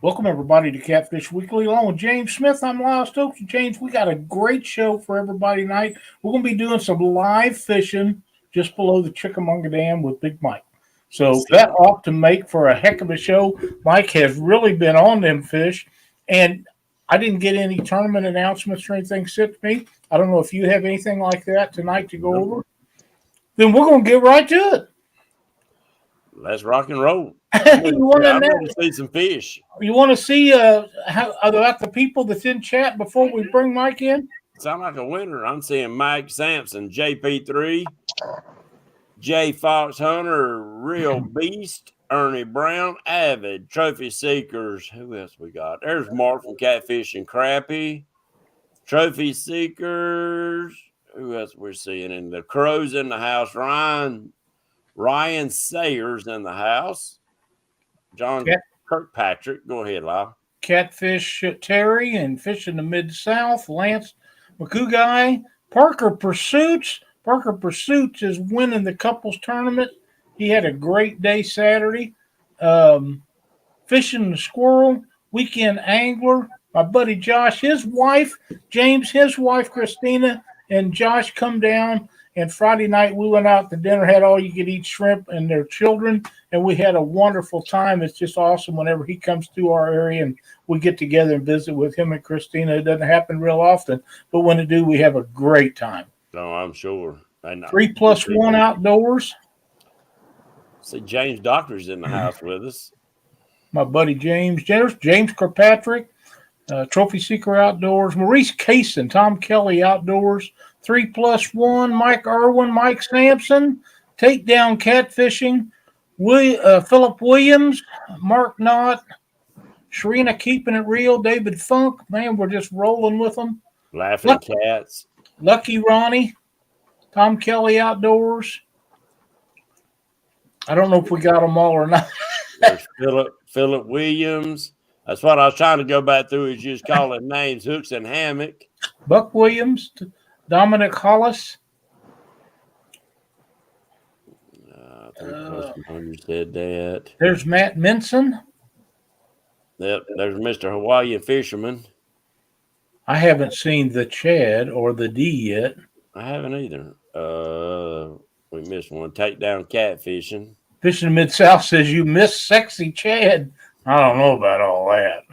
Welcome, everybody, to Catfish Weekly. Along with James Smith, I'm Lyle Stokes. James, we got a great show for everybody tonight. We're going to be doing some live fishing just below the Chickamauga Dam with Big Mike. So that ought to make for a heck of a show. Mike has really been on them fish, and I didn't get any tournament announcements or anything sent to me. I don't know if you have anything like that tonight to go over. Then we're going to get right to it. Let's rock and roll. I'm ready to see some fish. You want to see how about the people that's in chat before we bring Mike in? Sound like a winner. I'm seeing Mike Sampson, JP3, J Fox Hunter, Real Beast, Ernie Brown, Avid, Trophy Seekers. Who else we got? There's Mark from Catfish and Crappie, Trophy Seekers. Who else we're seeing? And the Crows in the house. Ryan Sayers in the house. John Kirkpatrick. Go ahead, Lyle. Catfish Terry and Fish in the Mid-South. Lance McCouguy. Parker Pursuits. Parker Pursuits is winning the couples tournament. He had a great day Saturday. Fishing the Squirrel. Weekend Angler. My buddy Josh, his wife, James, his wife, Christina, and Josh come down. And Friday night, we went out to dinner, had all you could eat shrimp and their children, and we had a wonderful time. It's just awesome whenever he comes to our area and we get together and visit with him and Christina. It doesn't happen real often, but when it do, we have a great time. Oh, I'm sure. 3+1 outdoors. See, James Doctor's in the house with us. My buddy James. James Kirkpatrick, Trophy Seeker Outdoors. Maurice Kaysen, Tom Kelly Outdoors. 3+1, Mike Irwin, Mike Sampson, Takedown Catfishing, Philip Williams, Mark Knott, Sharina Keeping It Real, David Funk. Man, we're just rolling with them. Laughing Cats. Lucky Ronnie, Tom Kelly Outdoors. I don't know if we got them all or not. There's Philip Williams. That's what I was trying to go back through is just calling names, Hooks and Hammock. Buck Williams, Dominic Hollis. You said that. There's Matt Minson. Yep, there's Mr. Hawaiian Fisherman. I haven't seen the Chad or the D yet. I haven't either. We missed one. Takedown Catfishing. Fishing Mid-South says you missed Sexy Chad. I don't know about all that.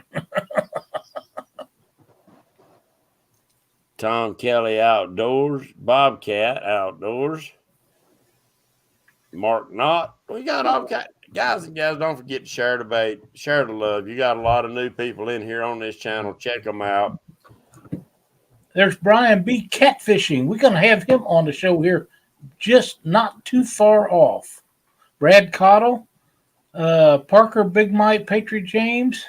Tom Kelly Outdoors, Bobcat Outdoors, Mark Knott. We got all guys and gals. Don't forget to share the bait, share the love. You got a lot of new people in here on this channel. Check them out. There's Brian B. Catfishing. We're going to have him on the show here, just not too far off. Brad Cottle, Parker, Big Mike, Patriot James.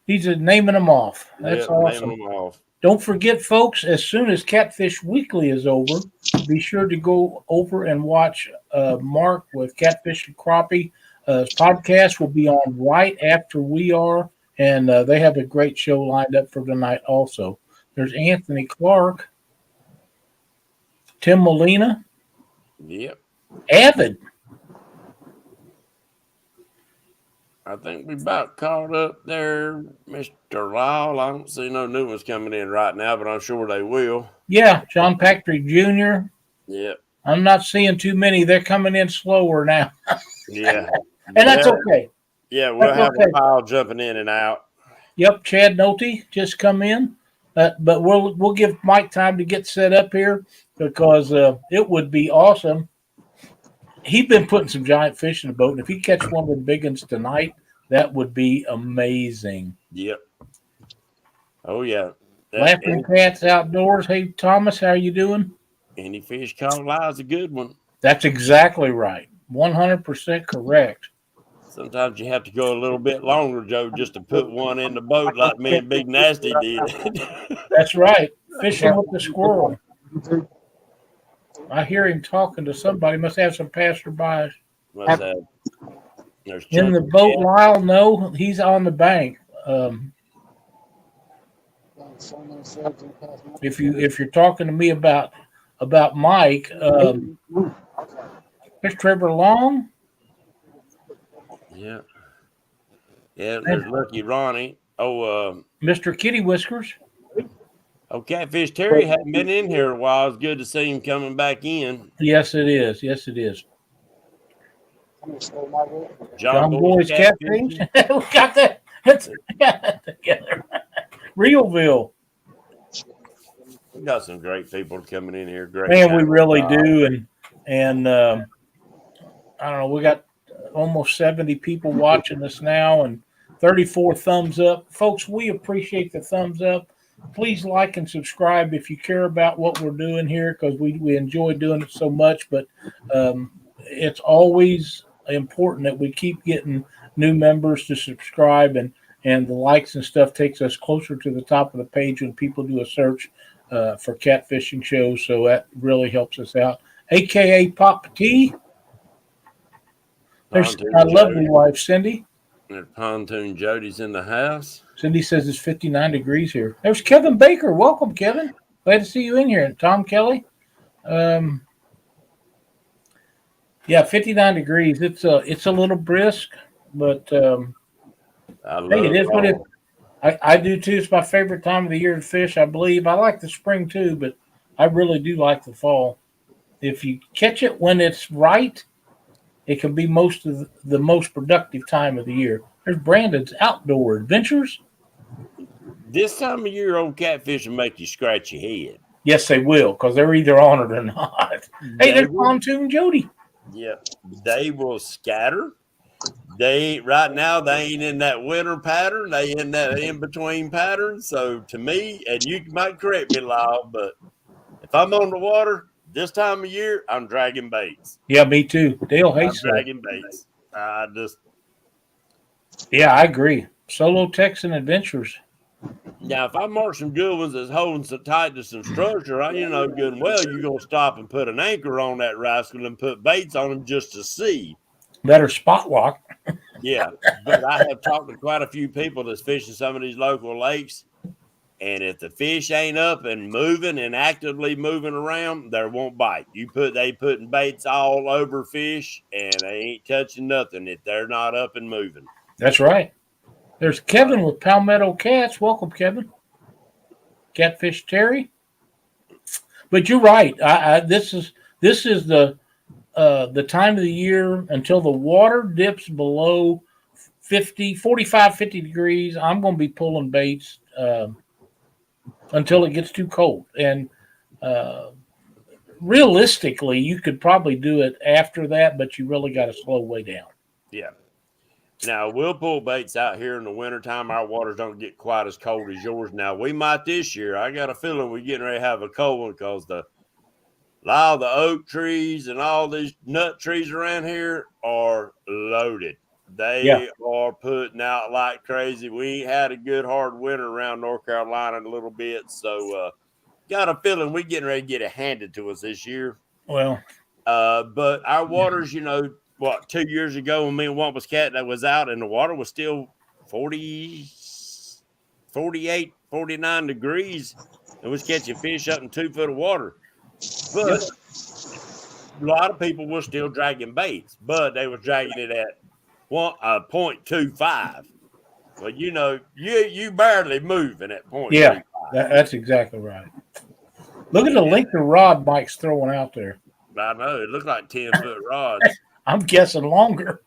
He's naming them off. That's awesome. Naming them off. Don't forget, folks, as soon as Catfish Weekly is over, be sure to go over and watch Mark with Catfish and Crappie. Podcast will be on right after we are, and they have a great show lined up for tonight also. There's Anthony Clark, Tim Molina. Yep. Avid. I think we about caught up there, Mr. Lyle. I don't see no new ones coming in right now, but I'm sure they will. Yeah, John Patrick Jr. Yep. I'm not seeing too many. They're coming in slower now. Yeah. And that's okay. Yeah, we'll have a pile jumping in and out. Yep, Chad Nolte just come in. But we'll give Mike time to get set up here because it would be awesome. He's been putting some giant fish in the boat, and if he catch one of the big ones tonight, that would be amazing. Yep. Oh, yeah. Laughing Cats Outdoors. Hey, Thomas, how are you doing? Any fish caught live is a good one. That's exactly right. 100% correct. Sometimes you have to go a little bit longer, Joe, just to put one in the boat like me and Big Nasty did. That's right. Fishing with the squirrel. I hear him talking to somebody. Must have some passerbys. In the boat, Lyle? No, he's on the bank. If you're talking to me about Mike, there's Trevor Long. Yeah. Yeah, there's Lucky Ronnie. Oh, Mr. Kitty Whiskers. Catfish Terry hadn't been in here a while. It's good to see him coming back in. Yes, it is. Yes, it is. John Boy's Catfish. We got that. Got that together. Realville. We got some great people coming in here. Great, man, we really do. And I don't know. We got almost 70 people watching us now, and 34 thumbs up, folks. We appreciate the thumbs up. Please like and subscribe if you care about what we're doing here, because we enjoy doing it so much. But it's always important that we keep getting new members to subscribe, and the likes and stuff takes us closer to the top of the page when people do a search for catfishing shows. So that really helps us out. AKA Pop T. There's my lovely wife, Cindy. And Pontoon Jody's in the house. Cindy says it's 59 degrees here. There's Kevin Baker. Welcome, Kevin. Glad to see you in here. And Tom Kelly. Yeah, 59 degrees. It's a little brisk, but hey, it is what it. I do too. It's my favorite time of the year to fish, I believe. I like the spring too, but I really do like the fall. If you catch it when it's right, it can be most of the most productive time of the year. There's Brandon's Outdoor Adventures. This time of year, old catfish will make you scratch your head. Yes, they will, because they're either on it or not. Hey, there's Pontoon Jody. Yeah, they will scatter. Right now they ain't in that winter pattern. They in that in between pattern. So to me, and you might correct me, Lyle, but if I'm on the water this time of year, I'm dragging baits. Yeah, me too. Dale hates dragging baits. Yeah, I agree. Solo Texan Adventures. Now, if I mark some good ones that's holding so tight to some structure, good and well, you're going to stop and put an anchor on that rascal and put baits on them just to see. Better spot lock. Yeah, but I have talked to quite a few people that's fishing some of these local lakes, and if the fish ain't up and moving and actively moving around, they won't bite. They putting baits all over fish, and they ain't touching nothing if they're not up and moving. That's right. There's Kevin with Palmetto Cats. Welcome, Kevin. Catfish Terry. But you're right. This is the time of the year until the water dips below 45, 50 degrees. I'm going to be pulling baits until it gets too cold. And realistically, you could probably do it after that, but you really got to slow way down. Yeah. Now, we'll pull baits out here in the wintertime. Our waters don't get quite as cold as yours. Now, we might this year. I got a feeling we're getting ready to have a cold one because a lot of the oak trees and all these nut trees around here are loaded. They are putting out like crazy. We had a good hard winter around North Carolina a little bit. So, got a feeling we're getting ready to get it handed to us this year. Well, but our waters, 2 years ago when me and Wampus Cat that was out and the water was still 40, 48, 49 degrees and was catching fish up in 2 foot of water. But a lot of people were still dragging baits, but they were dragging it at 0.25. Well, you barely moving at 0.25. Yeah, that's exactly right. Look at the length of rod Mike's throwing out there. I know. It looked like 10-foot rods. I'm guessing longer.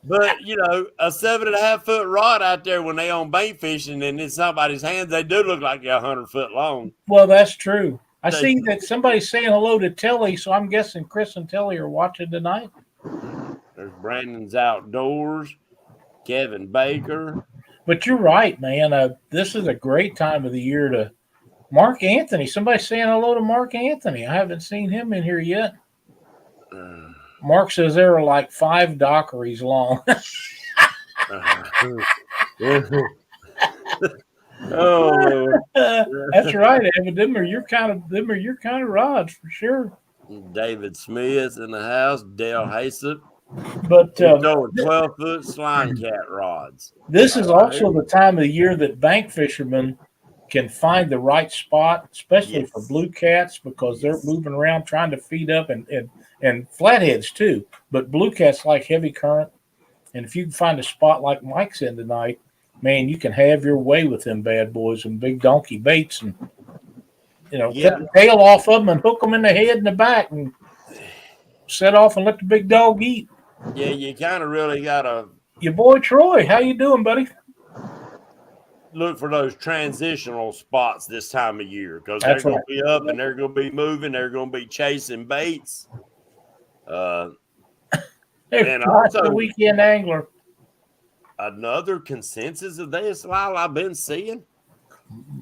But, a 7.5-foot rod out there when they on bait fishing and in somebody's hands, they do look like they're 100-foot long. Well, that's true. I see that somebody's saying hello to Telly, so I'm guessing Chris and Telly are watching tonight. There's Brandon's Outdoors, Kevin Baker. But you're right, man. This is a great time of the year to Mark Anthony. Somebody's saying hello to Mark Anthony. I haven't seen him in here yet. Mark says there are like 5 dockeries long. Oh, that's right, Evan. Them are your kind of rods for sure. David Smith in the house. Dale Haysop. But 12-foot slime cat rods. This is also the time of the year that bank fishermen can find the right spot, especially for blue cats, because they're moving around trying to feed up, and flatheads too. But blue cats like heavy current. And if you can find a spot like Mike's in tonight, man, you can have your way with them bad boys and big donkey baits, and cut the tail off of them and hook them in the head and the back and set off and let the big dog eat. Yeah, you kind of really gotta. Your boy Troy, how you doing, buddy? Look for those transitional spots this time of year because they're going to be up and they're going to be moving. They're going to be chasing baits. And also, the weekend angler. Another consensus of this, Lyle, I've been seeing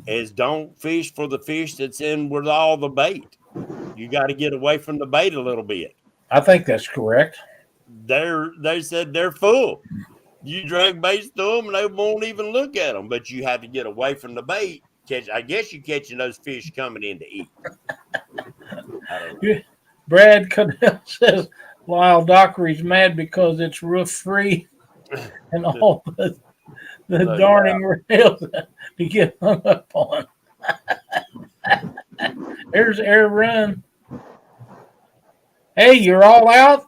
is don't fish for the fish that's in with all the bait. You got to get away from the bait a little bit. I think that's correct. They said they're full. You drag baits to them, and they won't even look at them. But you have to get away from the bait. I guess you're catching those fish coming in to eat. Brad Cadell says Lyle Dockery's mad because it's roof free and all the darning rails to get hung up on. There's Air Run. Hey, you're all out?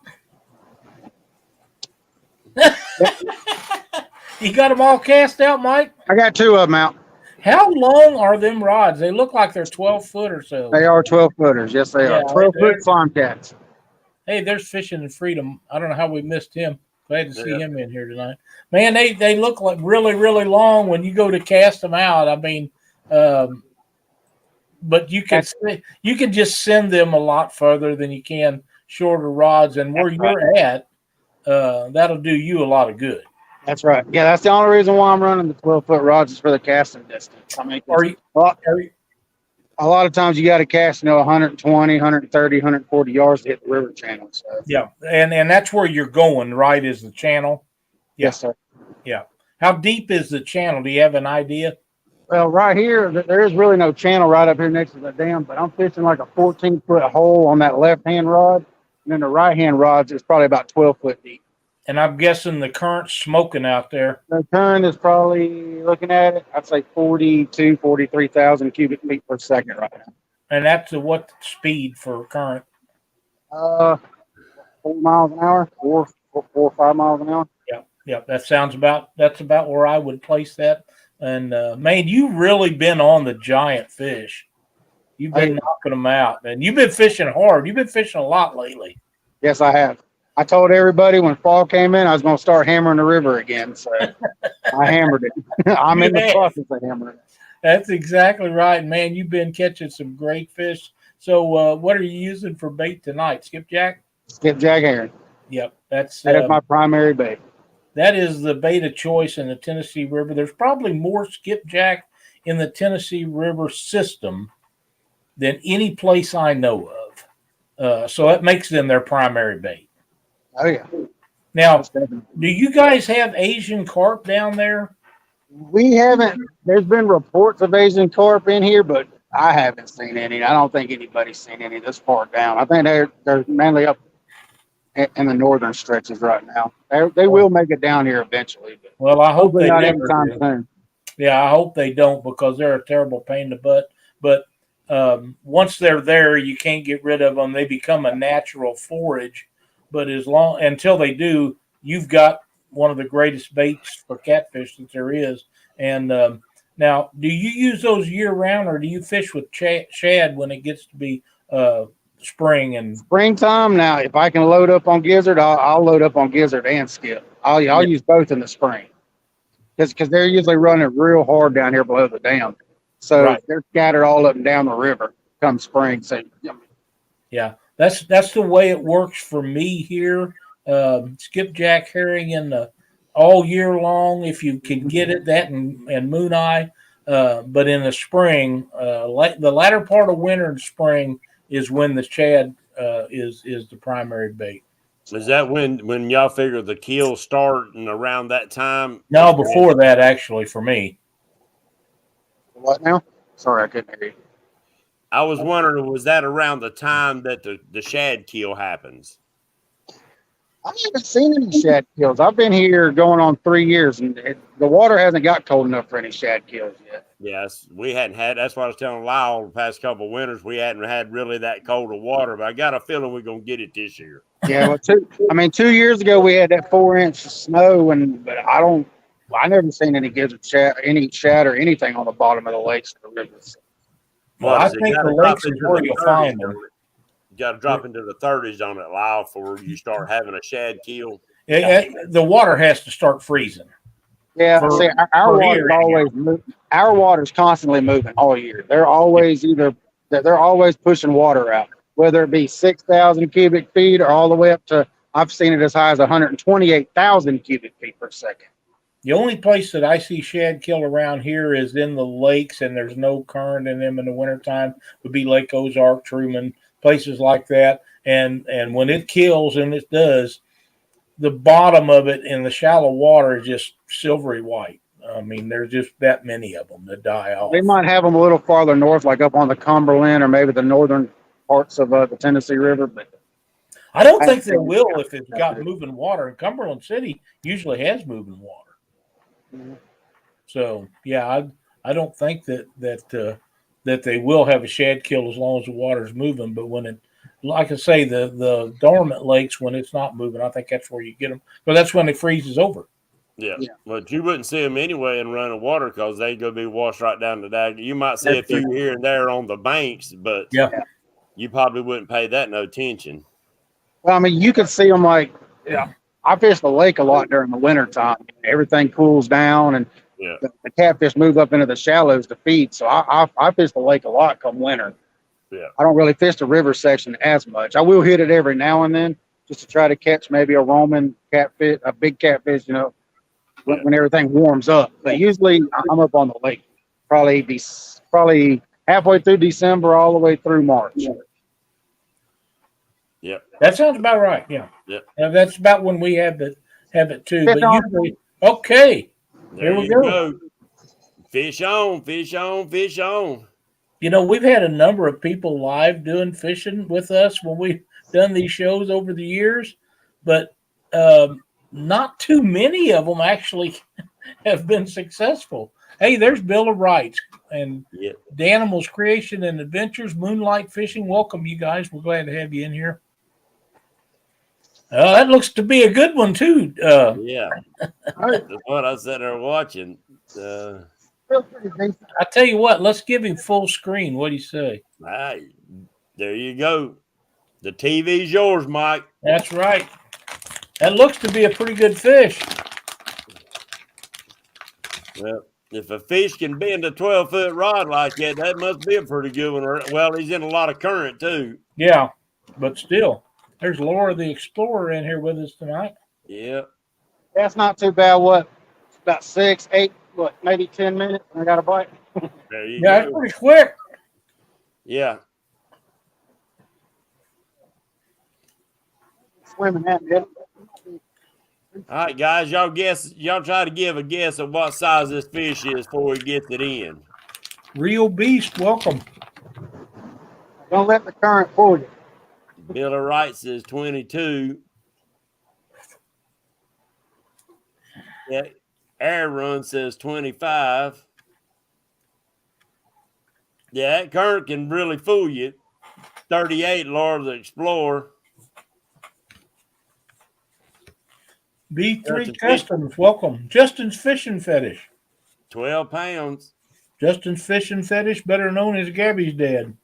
You got them all cast out, Mike? I got 2 of them out. How long are them rods? They look like they're 12 foot or so. They are 12 footers. Yes, they are. 12-foot farm cats. Hey, there's Fishing and Freedom. I don't know how we missed him. Glad to see him in here tonight. Man, they look like really, really long when you go to cast them out. I mean, but you can just send them a lot further than you can shorter rods. And where you're at, that'll do you a lot of good. That's right. Yeah, that's the only reason why I'm running the 12-foot rods is for the casting distance. I mean, a lot of times you got to cast, 120, 130, 140 yards to hit the river channel. So. Yeah, and that's where you're going, right, is the channel? Yeah. Yes, sir. Yeah. How deep is the channel? Do you have an idea? Well, right here, there is really no channel right up here next to the dam, but I'm fishing like a 14-foot hole on that left-hand rod, and then the right-hand rods is probably about 12 foot deep. And I'm guessing the current's smoking out there. The current is probably, looking at it, I'd say 43,000 cubic feet per second right now. And that's what speed for current? 4 miles an hour, 4 or 5 miles an hour. Yeah. That's about where I would place that. And man, you've really been on the giant fish. You've been knocking them out, and you've been fishing hard. You've been fishing a lot lately. Yes, I have. I told everybody when fall came in, I was going to start hammering the river again. So I hammered it. I'm in the process of hammering it. That's exactly right, man. You've been catching some great fish. So what are you using for bait tonight? Skipjack? Skipjack herring. Yep. That is my primary bait. That is the bait of choice in the Tennessee River. There's probably more skipjack in the Tennessee River system than any place I know of. So that makes them their primary bait. Oh, yeah. Now, do you guys have Asian carp down there? We haven't. There's been reports of Asian carp in here, but I haven't seen any. I don't think anybody's seen any this far down. I think they're mainly up in the northern stretches right now. They will make it down here eventually. But well, I hope they not never anytime do. soon. Yeah, I hope they don't, because they're a terrible pain in the butt. But once they're there, you can't get rid of them. They become a natural forage. But until they do, you've got one of the greatest baits for catfish that there is. And now, do you use those year round, or do you fish with shad when it gets to be spring and springtime? Now, if I can load up on gizzard, I'll load up on gizzard and skip. I'll use both in the spring because they're usually running real hard down here below the dam. So they're scattered all up and down the river come spring. So yeah. That's the way it works for me here. Skipjack herring all year long, if you can get it, that and moon eye. But in the spring, the latter part of winter and spring is when the shad is the primary bait. Is that when y'all figure the kills start and around that time? No, before that, actually, for me. What now? Sorry, I couldn't hear you. I was wondering, was that around the time that the shad kill happens? I haven't seen any shad kills. I've been here going on 3 years, and the water hasn't got cold enough for any shad kills yet. Yes, we hadn't had. That's what I was telling Lyle the past couple of winters. We hadn't had really that cold of water, but I got a feeling we're gonna get it this year. Yeah, well, 2 years ago we had that 4 inch of snow, but I never seen any gizzard shad, any shad or anything on the bottom of the lakes or the rivers. Well, I think the lakes is where you'll find them. You got to drop into the 30s on it, Lyle, before you start having a shad kill. The water has to start freezing. Yeah, see, our water's always our water's constantly moving all year. They're always pushing water out, whether it be 6,000 cubic feet or all the way up to, I've seen it as high as 128,000 cubic feet per second. The only place that I see shad kill around here is in the lakes, and there's no current in them in the wintertime, would be Lake Ozark, Truman, places like that. And when it kills, and it does, the bottom of it in the shallow water is just silvery white. I mean, there's just that many of them that die off. They might have them a little farther north, like up on the Cumberland or maybe the northern parts of the Tennessee River, but I don't think they will if it's got moving water. And Cumberland City usually has moving water. So yeah, I don't think that they will have a shad kill as long as the water's moving. But when it, like I say, the dormant lakes, when it's not moving, I think that's where you get them. But that's when it freezes over. Yeah. But you wouldn't see them anyway in running water because they're going to be washed right down the dag. You might see a few here and there on the banks, but you probably wouldn't pay that no attention. Well, I mean, you could see them like, I fish the lake a lot during the winter time. Everything cools down, and the catfish move up into the shallows to feed. So I fish the lake a lot come winter. Yeah, I don't really fish the river section as much. I will hit it every now and then just to try to catch maybe a roaming catfish, a big catfish, when everything warms up. But usually I'm up on the lake, probably halfway through December all the way through March. Yeah, that sounds about right. Yeah, that's about when we have it too. But usually, okay, here we go. Fish on, fish on, fish on. We've had a number of people live doing fishing with us when we've done these shows over the years, but not too many of them actually have been successful. Hey, there's Bill of Rights and the Animals Creation and Adventures, Moonlight Fishing. Welcome, you guys. We're glad to have you in here. That looks to be a good one, too. That's what I sat there watching. I tell you what, let's give him full screen. What do you say? Right. There you go. The TV's yours, Mike. That's right. That looks to be a pretty good fish. Well, if a fish can bend a 12-foot rod like that, that must be a pretty good one. Well, he's in a lot of current, too. Yeah, but still. There's Laura the Explorer in here with us tonight. Yeah. That's not too bad. What? About 6, 8, maybe 10 minutes and I got a bite. There you go. That's pretty quick. Yeah. Swimming that bit. All right, guys, y'all try to give a guess of what size this fish is before he gets it in. Real beast, welcome. Don't let the current pull you. Bill of Rights says 22. Yeah, Air Run says 25. Yeah, that current can really fool you. 38, Laura the Explorer. B3 Customs, welcome. Justin's Fishing Fetish. 12 pounds. Justin's Fishing Fetish, better known as Gabby's dad.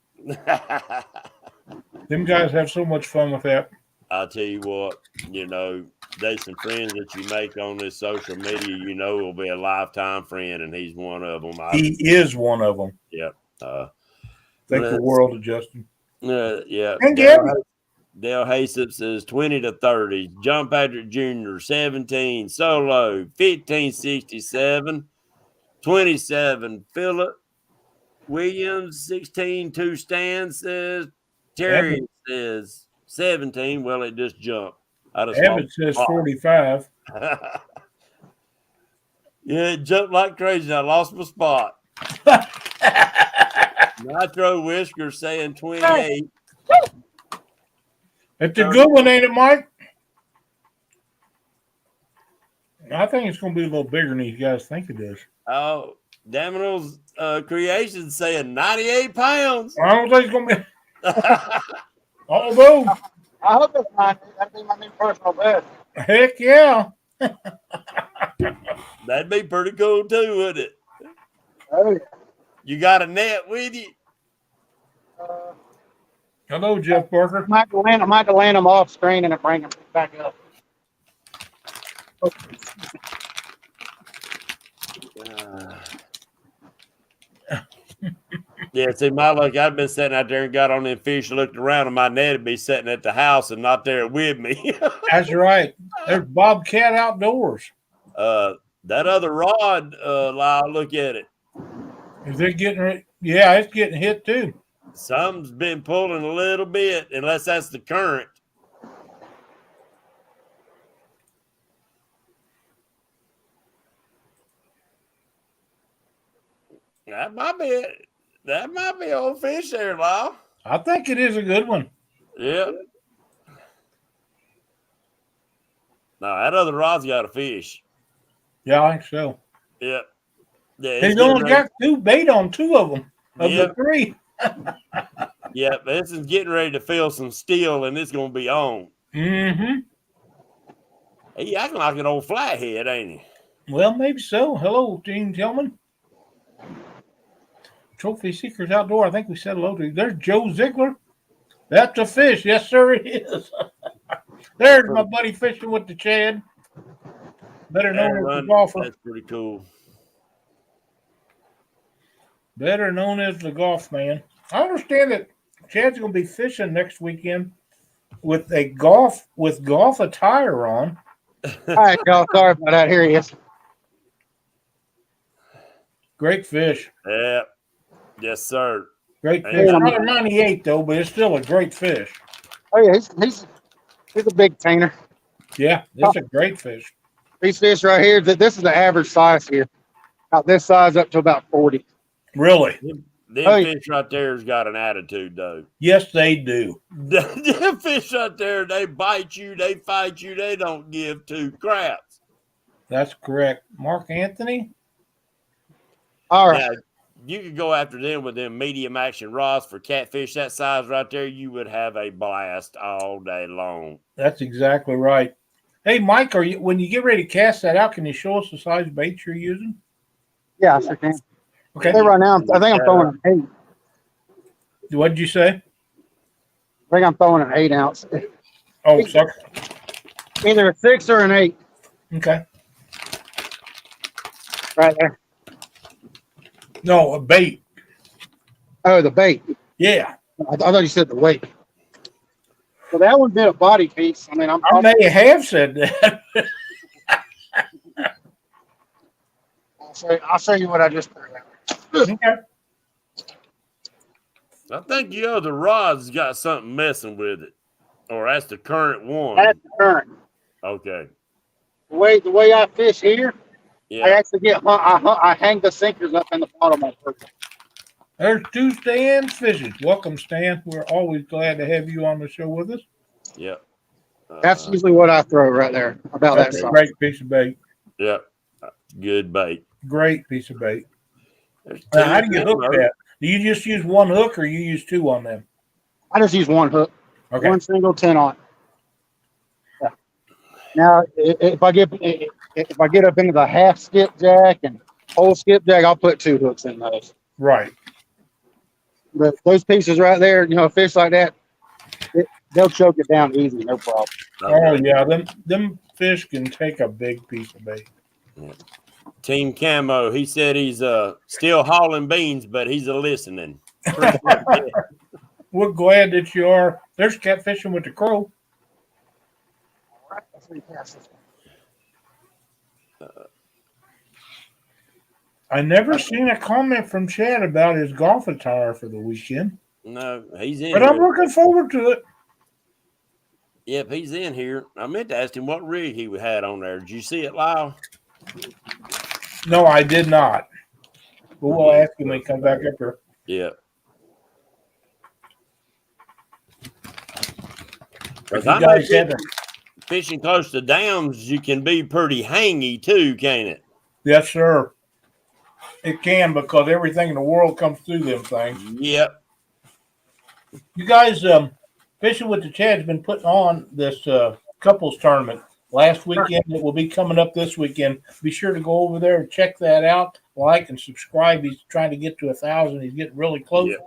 Them guys have so much fun with that. I'll tell you what, there's some friends that you make on this social media, will be a lifetime friend, and he's one of them. He is one of them. Yep. Thank the world of Justin. Yeah. And Gabby. Dale Haysop says 20 to 30. John Patrick Jr., 17. Solo, 1567. 27. Philip Williams, 16. 2 Stan says. Terry says 17. Well, it just jumped. Abbott says 45. Yeah, it jumped like crazy. I lost my spot. Nitro Whisker saying 28. It's a good one, ain't it, Mike? I think it's going to be a little bigger than these guys think it is. Oh, Domino's Creations saying 98 pounds. I don't think it's going to be. Although, I hope it's mine. That'd be my new personal best. heck yeah. That'd be pretty cool too, wouldn't it? Oh, yeah. You got a net with you? Hello, Jeff Parker. I might have to land them off screen and then bring them back up. Yeah, see, my luck, I'd been sitting out there and got on them fish, looked around, and my net would be sitting at the house and not there with me. That's right. There's Bobcat Outdoors. That other rod, Lyle, look at it. Is it getting ready? Yeah, it's getting hit too. Something's been pulling a little bit, unless that's the current. That might be old fish there, Lyle. I think it is a good one. Yeah. No, that other rod's got a fish. Yeah, I think so. Yep. Yeah, He's only got two bait on two of them of Yep. the three. Yep, this is getting ready to feel some steel, and it's going to be on. Mm-hmm. He acting like an old flathead, ain't he? Well, maybe so. Hello, Gene Tillman. Trophy Seekers Outdoor. I think we said hello to you. There's Joe Ziegler. That's a fish. Yes, sir, it is. There's my buddy fishing with the Chad. Better known as the golfer. That's pretty cool. Better known as the golf man. I understand that Chad's going to be fishing next weekend with golf attire on. All right, y'all. Sorry about that. Here he is. Great fish. Yeah. Yes, sir. Great Hey, fish. Not a 98 though, but it's still a great fish. Oh yeah, he's a big tainer. Yeah, it's a great fish. These fish right here, this is the average size here. About this size up to about 40. Really? Them yeah. fish right there's got an attitude, though. Yes, they do. Them fish right there, they bite you, they fight you, they don't give two craps. That's correct. Mark Anthony? All right. Now, you could go after them with them medium action rods for catfish that size right there. You would have a blast all day long. That's exactly right. Hey, Mike, when you get ready to cast that out, can you show us the size bait you're using? Yeah, I sure can. Okay. Right now, I think I'm throwing an 8. What did you say? I think I'm throwing an 8 ounce. Oh, sorry. Either a 6 or an 8. Okay. Right there. No, a bait. Oh, the bait. Yeah. I thought you said the weight. Well, that one did a body piece. I mean, I may have said that. I'll show you what I just threw out. Okay. I think the other rod's got something messing with it. Or that's the current one. That's the current. Okay. The way I fish here, Yeah. I actually I hang the sinkers up in the bottom of it. There's two Stan Fishes. Welcome, Stan. We're always glad to have you on the show with us. Yep. That's usually what I throw right there. About That's that a size. great piece of bait. Yep. Good bait. Great piece of bait. There's Now, how do you two hook of them. that? Do you just use one hook or you use two on them? I just use one hook, Okay. one single 10 on. Yeah. Now, if I get up into the half skipjack and whole skipjack, I'll put 2 hooks in those. Right. But those pieces right there, you know, a fish like that, they'll choke it down easy, no problem. Oh yeah, them fish can take a big piece of bait. Team Camo, he said he's still hauling beans, but he's a listening. We're glad that you are. There's catfishing with the crow. I never seen a comment from Chad about his golf attire for the weekend, No, he's in but I'm here. looking forward to it. Yep, he's in here. I meant to ask him what rig he had on there. Did you see it, Lyle? No, I did not. But we'll ask him when he comes back up here. Yeah. If you guys haven't, fishing close to dams, you can be pretty hangy too, can't it? Yes, sir. It can, because everything in the world comes through them things. Yep. You guys, Fishing with the Chad's been putting on this couples tournament last weekend. It will be coming up this weekend. Be sure to go over there and check that out. Like and subscribe. He's trying to get to 1,000. He's getting really close. Yep.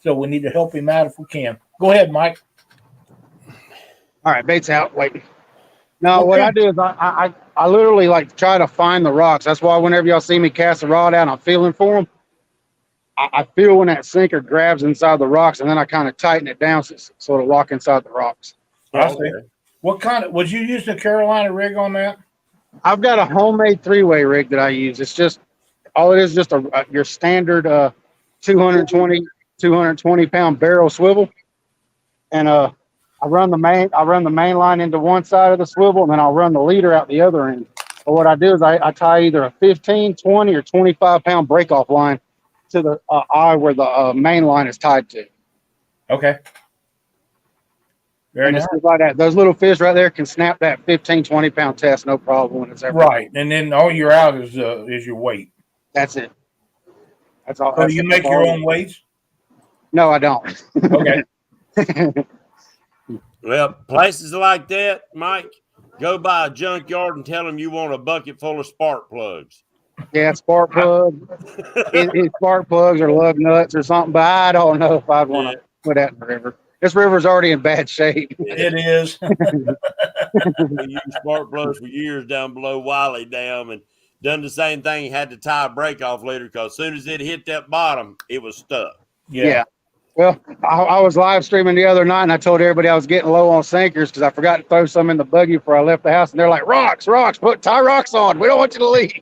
So we need to help him out if we can. Go ahead, Mike. All right, bait's out. Wait. No, Okay. what I do is I literally like try to find the rocks. That's why whenever y'all see me cast a rod out, I'm feeling for them. I feel when that sinker grabs inside the rocks, and then I kind of tighten it down so it'll lock inside the rocks. I see. What kind of, was you using a Carolina rig on that? I've got a homemade 3-way rig that I use. It's just all it is, just your standard 220 pound barrel swivel, and I run the main line into one side of the swivel, and then I'll run the leader out the other end. But what I do is I tie either a 15, 20, or 25 pound break off line to the eye where the main line is tied to. Okay. Very And nice. it's just like that. Those little fish right there can snap that 15, 20 pound test, no problem when it's ever. Right. And then all you're out is your weight. That's it. That's all. So That's you it. make your own weights? No, I don't. Okay. Well, places like that, Mike, go by a junkyard and tell them you want a bucket full of spark plugs. Yeah, spark plugs. It's spark plugs or lug nuts or something, but I don't know if I'd want to put that in the river. This river's already in bad shape. It is. We used spark plugs for years down below Wiley Dam and done the same thing. Had to tie a break off leader because as soon as it hit that bottom, it was stuck. Yeah. Well, I was live streaming the other night, and I told everybody I was getting low on sinkers because I forgot to throw some in the buggy before I left the house, and they're like, rocks, tie rocks on. We don't want you to leave.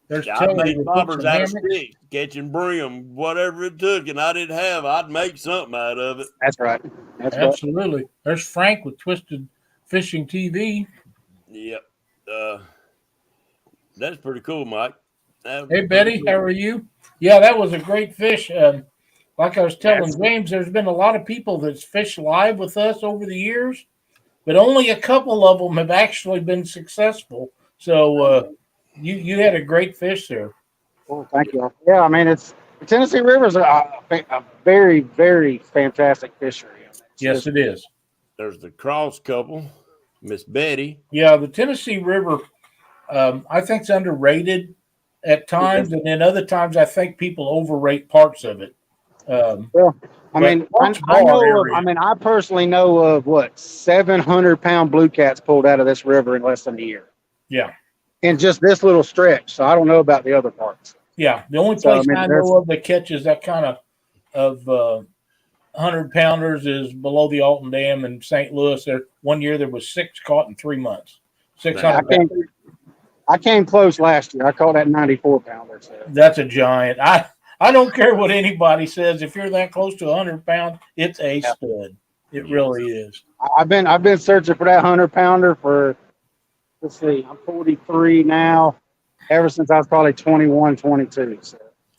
There's I made bobbers out of sticks, catching brim, whatever it took, and I didn't have. I'd make something out of it. That's right. That's Absolutely. Right. There's Frank with Twisted Fishing TV. Yep. That's pretty cool, Mike. Hey, Betty, cool. How are you? Yeah, that was a great fish. Like I was telling James, there's been a lot of people that's fished live with us over the years, but only a couple of them have actually been successful. So you had a great fish there. Well, thank you. Yeah, I mean, the Tennessee River is a very, very fantastic fishery. Yes, it is. There's the cross couple, Miss Betty. Yeah, the Tennessee River, I think, is underrated at times, and then other times I think people overrate parts of it. Well, I personally know of 700-pound blue cats pulled out of this river in less than a year. Yeah. In just this little stretch. So I don't know about the other parts. Yeah. The only place I know of that catches that kind of 100-pounders is below the Alton Dam in St. Louis. There, one year there was 6 caught in 3 months. 600. I came close last year. I caught that 94-pounder. So. That's a giant. I don't care what anybody says. If you're that close to 100 pounds, it's a stud. It really is. I've been searching for that 100-pounder for, let's see, I'm 43 now. Ever since I was probably 21, 22. So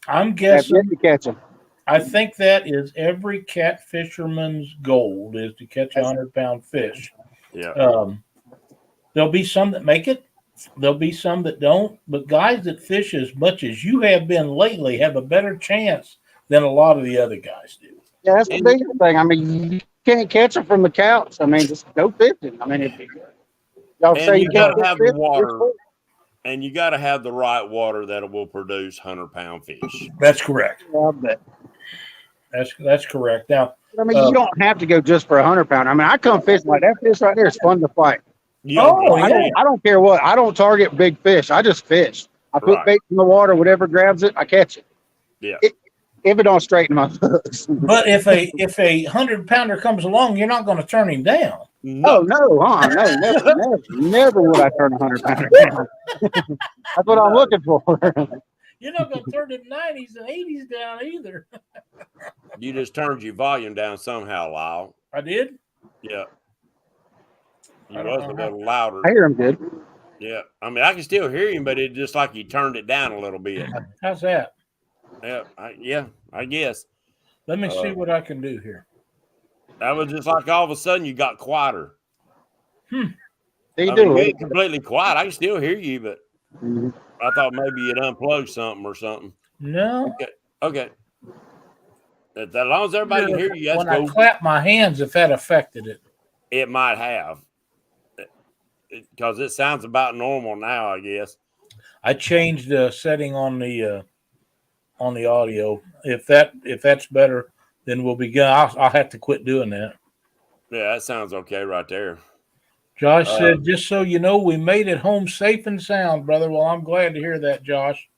I'm guessing to catch them. I think that is every cat fisherman's goal, is to catch a 100-pound fish. Yeah. There'll be some that make it. There'll be some that don't. But guys that fish as much as you have been lately have a better chance than a lot of the other guys do. Yeah, that's the biggest thing. I mean, you can't catch them from the couch. I mean, just go fishing. I mean, y'all say you got to have the water. And you got to have the right water that will produce 100-pound fish. That's correct. Yeah, I bet. That's correct. Now, I mean, you don't have to go just for a 100-pounder. I mean, I come fishing like that fish right there is fun to fight. I don't care what. I don't target big fish. I just fish. I put bait in the water. Whatever grabs it, I catch it. Yeah. If it don't straighten my hooks. But if a 100-pounder comes along, you're not going to turn him down. No, never would I turn a 100-pounder down. That's what I'm looking for. You're not going to turn the 90s and 80s down either. You just turned your volume down somehow, Lyle. I did? Yeah. You was a little louder. I hear him good. Yeah. I mean, I can still hear him, but it's just like you turned it down a little bit. How's that? Yeah, I guess. Let me see what I can do here. That was just like all of a sudden you got quieter. You You do. ain't completely quiet. I can still hear you, but I thought maybe you'd unplug something or something. No. Okay. As long as everybody can hear you, that's when cool. I clap my hands, if that affected it. It might have. Because it sounds about normal now, I guess. I changed the setting on the audio. If that's better, then we'll be good. I'll have to quit doing that. Yeah, that sounds okay right there. Josh said, just so you know, we made it home safe and sound, brother. Well, I'm glad to hear that, Josh.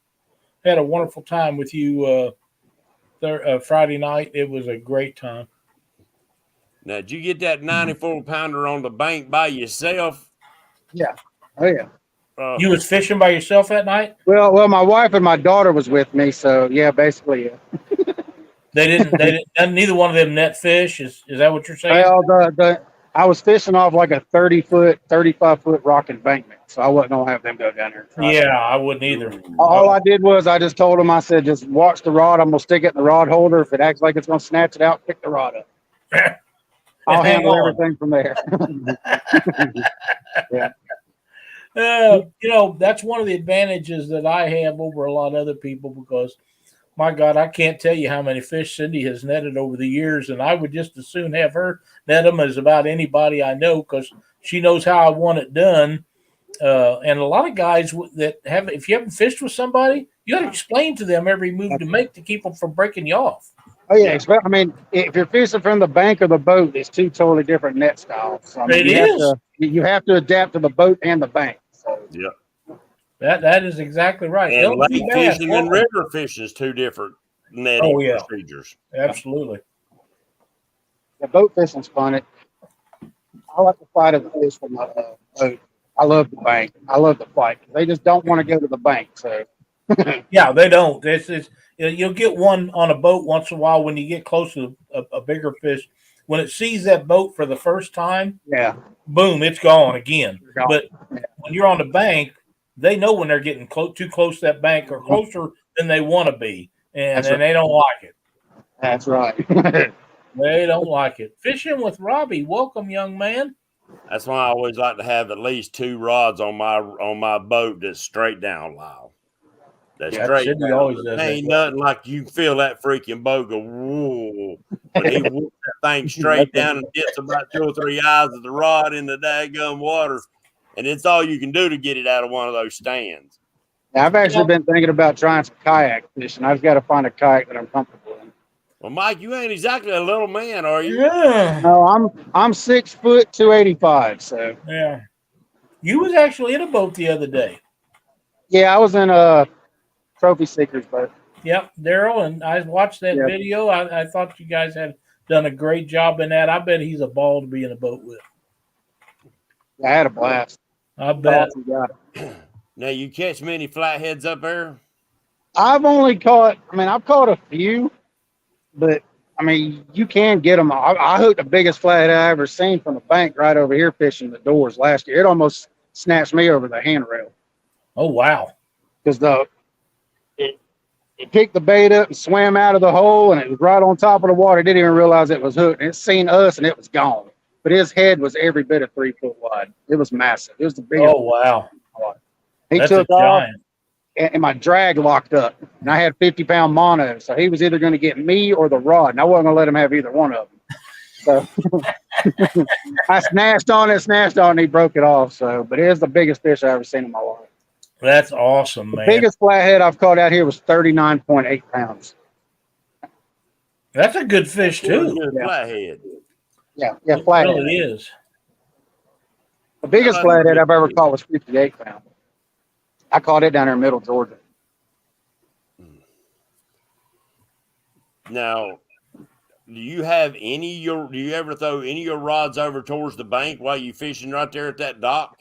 Had a wonderful time with you Friday night. It was a great time. Now, did you get that 94-pounder on the bank by yourself? Yeah. Oh yeah. You was fishing by yourself that night? Well, my wife and my daughter was with me, so yeah, basically, yeah. They didn't. Neither one of them net fish. Is that what you're saying? Well, I was fishing off like a 30-foot, 35-foot rock embankment, so I wasn't gonna have them go down there and try. Yeah, I wouldn't either. All I did was I just told them, I said, just watch the rod. I'm gonna stick it in the rod holder. If it acts like it's gonna snatch it out, pick the rod up. I'll handle everything from there. Yeah. That's one of the advantages that I have over a lot of other people because, my God, I can't tell you how many fish Cindy has netted over the years, and I would just as soon have her net them as about anybody I know because she knows how I want it done. And a lot of guys that have, if you haven't fished with somebody, you got to explain to them every move to make to keep them from breaking you off. Oh yeah, I mean, if you're fishing from the bank or the boat, it's two totally different net styles. So, I mean, you have to adapt to the boat and the bank. So. Yeah. That is exactly right. And lake fishing and river fishing is two different netting procedures. Absolutely. The boat fishing's fun. I like to fight at the fish from my boat. I love the bank. I love the fight. They just don't want to go to the bank. So. Yeah, they don't. You'll get one on a boat once in a while when you get close to a bigger fish. When it sees that boat for the first time, boom, it's gone again. But when you're on the bank, they know when they're getting too close to that bank or closer than they want to be, and they don't like it. That's right. They don't like it. Fishing with Robbie. Welcome, young man. That's why I always like to have at least two rods on my boat that's straight down, Lyle. That's straight down. Always does ain't nothing like you feel that freaking boat go, whoa. When he whoops that thing straight down and gets about 2 or 3 eyes of the rod in the daggum water. And it's all you can do to get it out of one of those stands. Now, I've actually been thinking about trying some kayak fishing. I've got to find a kayak that I'm comfortable in. Well, Mike, you ain't exactly a little man, are you? Yeah. No, I'm 6 foot 285. So yeah, you was actually in a boat the other day. Yeah, I was in a trophy seekers boat. Yep, Daryl, and I watched that video. I thought you guys had done a great job in that. I bet he's a ball to be in a boat with. I had a blast. I bet. Now, you catch many flatheads up there? I've caught a few, but I mean, you can get them. I hooked the biggest flathead I ever seen from the bank right over here fishing the doors last year. It almost snatched me over the handrail. Oh, wow. Because it picked the bait up and swam out of the hole, and it was right on top of the water. It didn't even realize it was hooked. It seen us, and it was gone. But his head was every bit of 3 foot wide. It was massive. It was the biggest. Oh, wow. He took off, and my drag locked up. And I had 50-pound mono, so he was either going to get me or the rod, and I wasn't going to let him have either one of them. So I snatched on it, and he broke it off. So, but it is the biggest fish I ever seen in my life. That's awesome, man. The biggest flathead I've caught out here was 39.8 pounds. That's a good fish, too. Flathead. Yeah, flathead. It really is. The biggest flathead I've ever caught was 58 pounds. I caught it down there in Middle Georgia. Now, do you ever throw any of your rods over towards the bank while you fishing right there at that dock?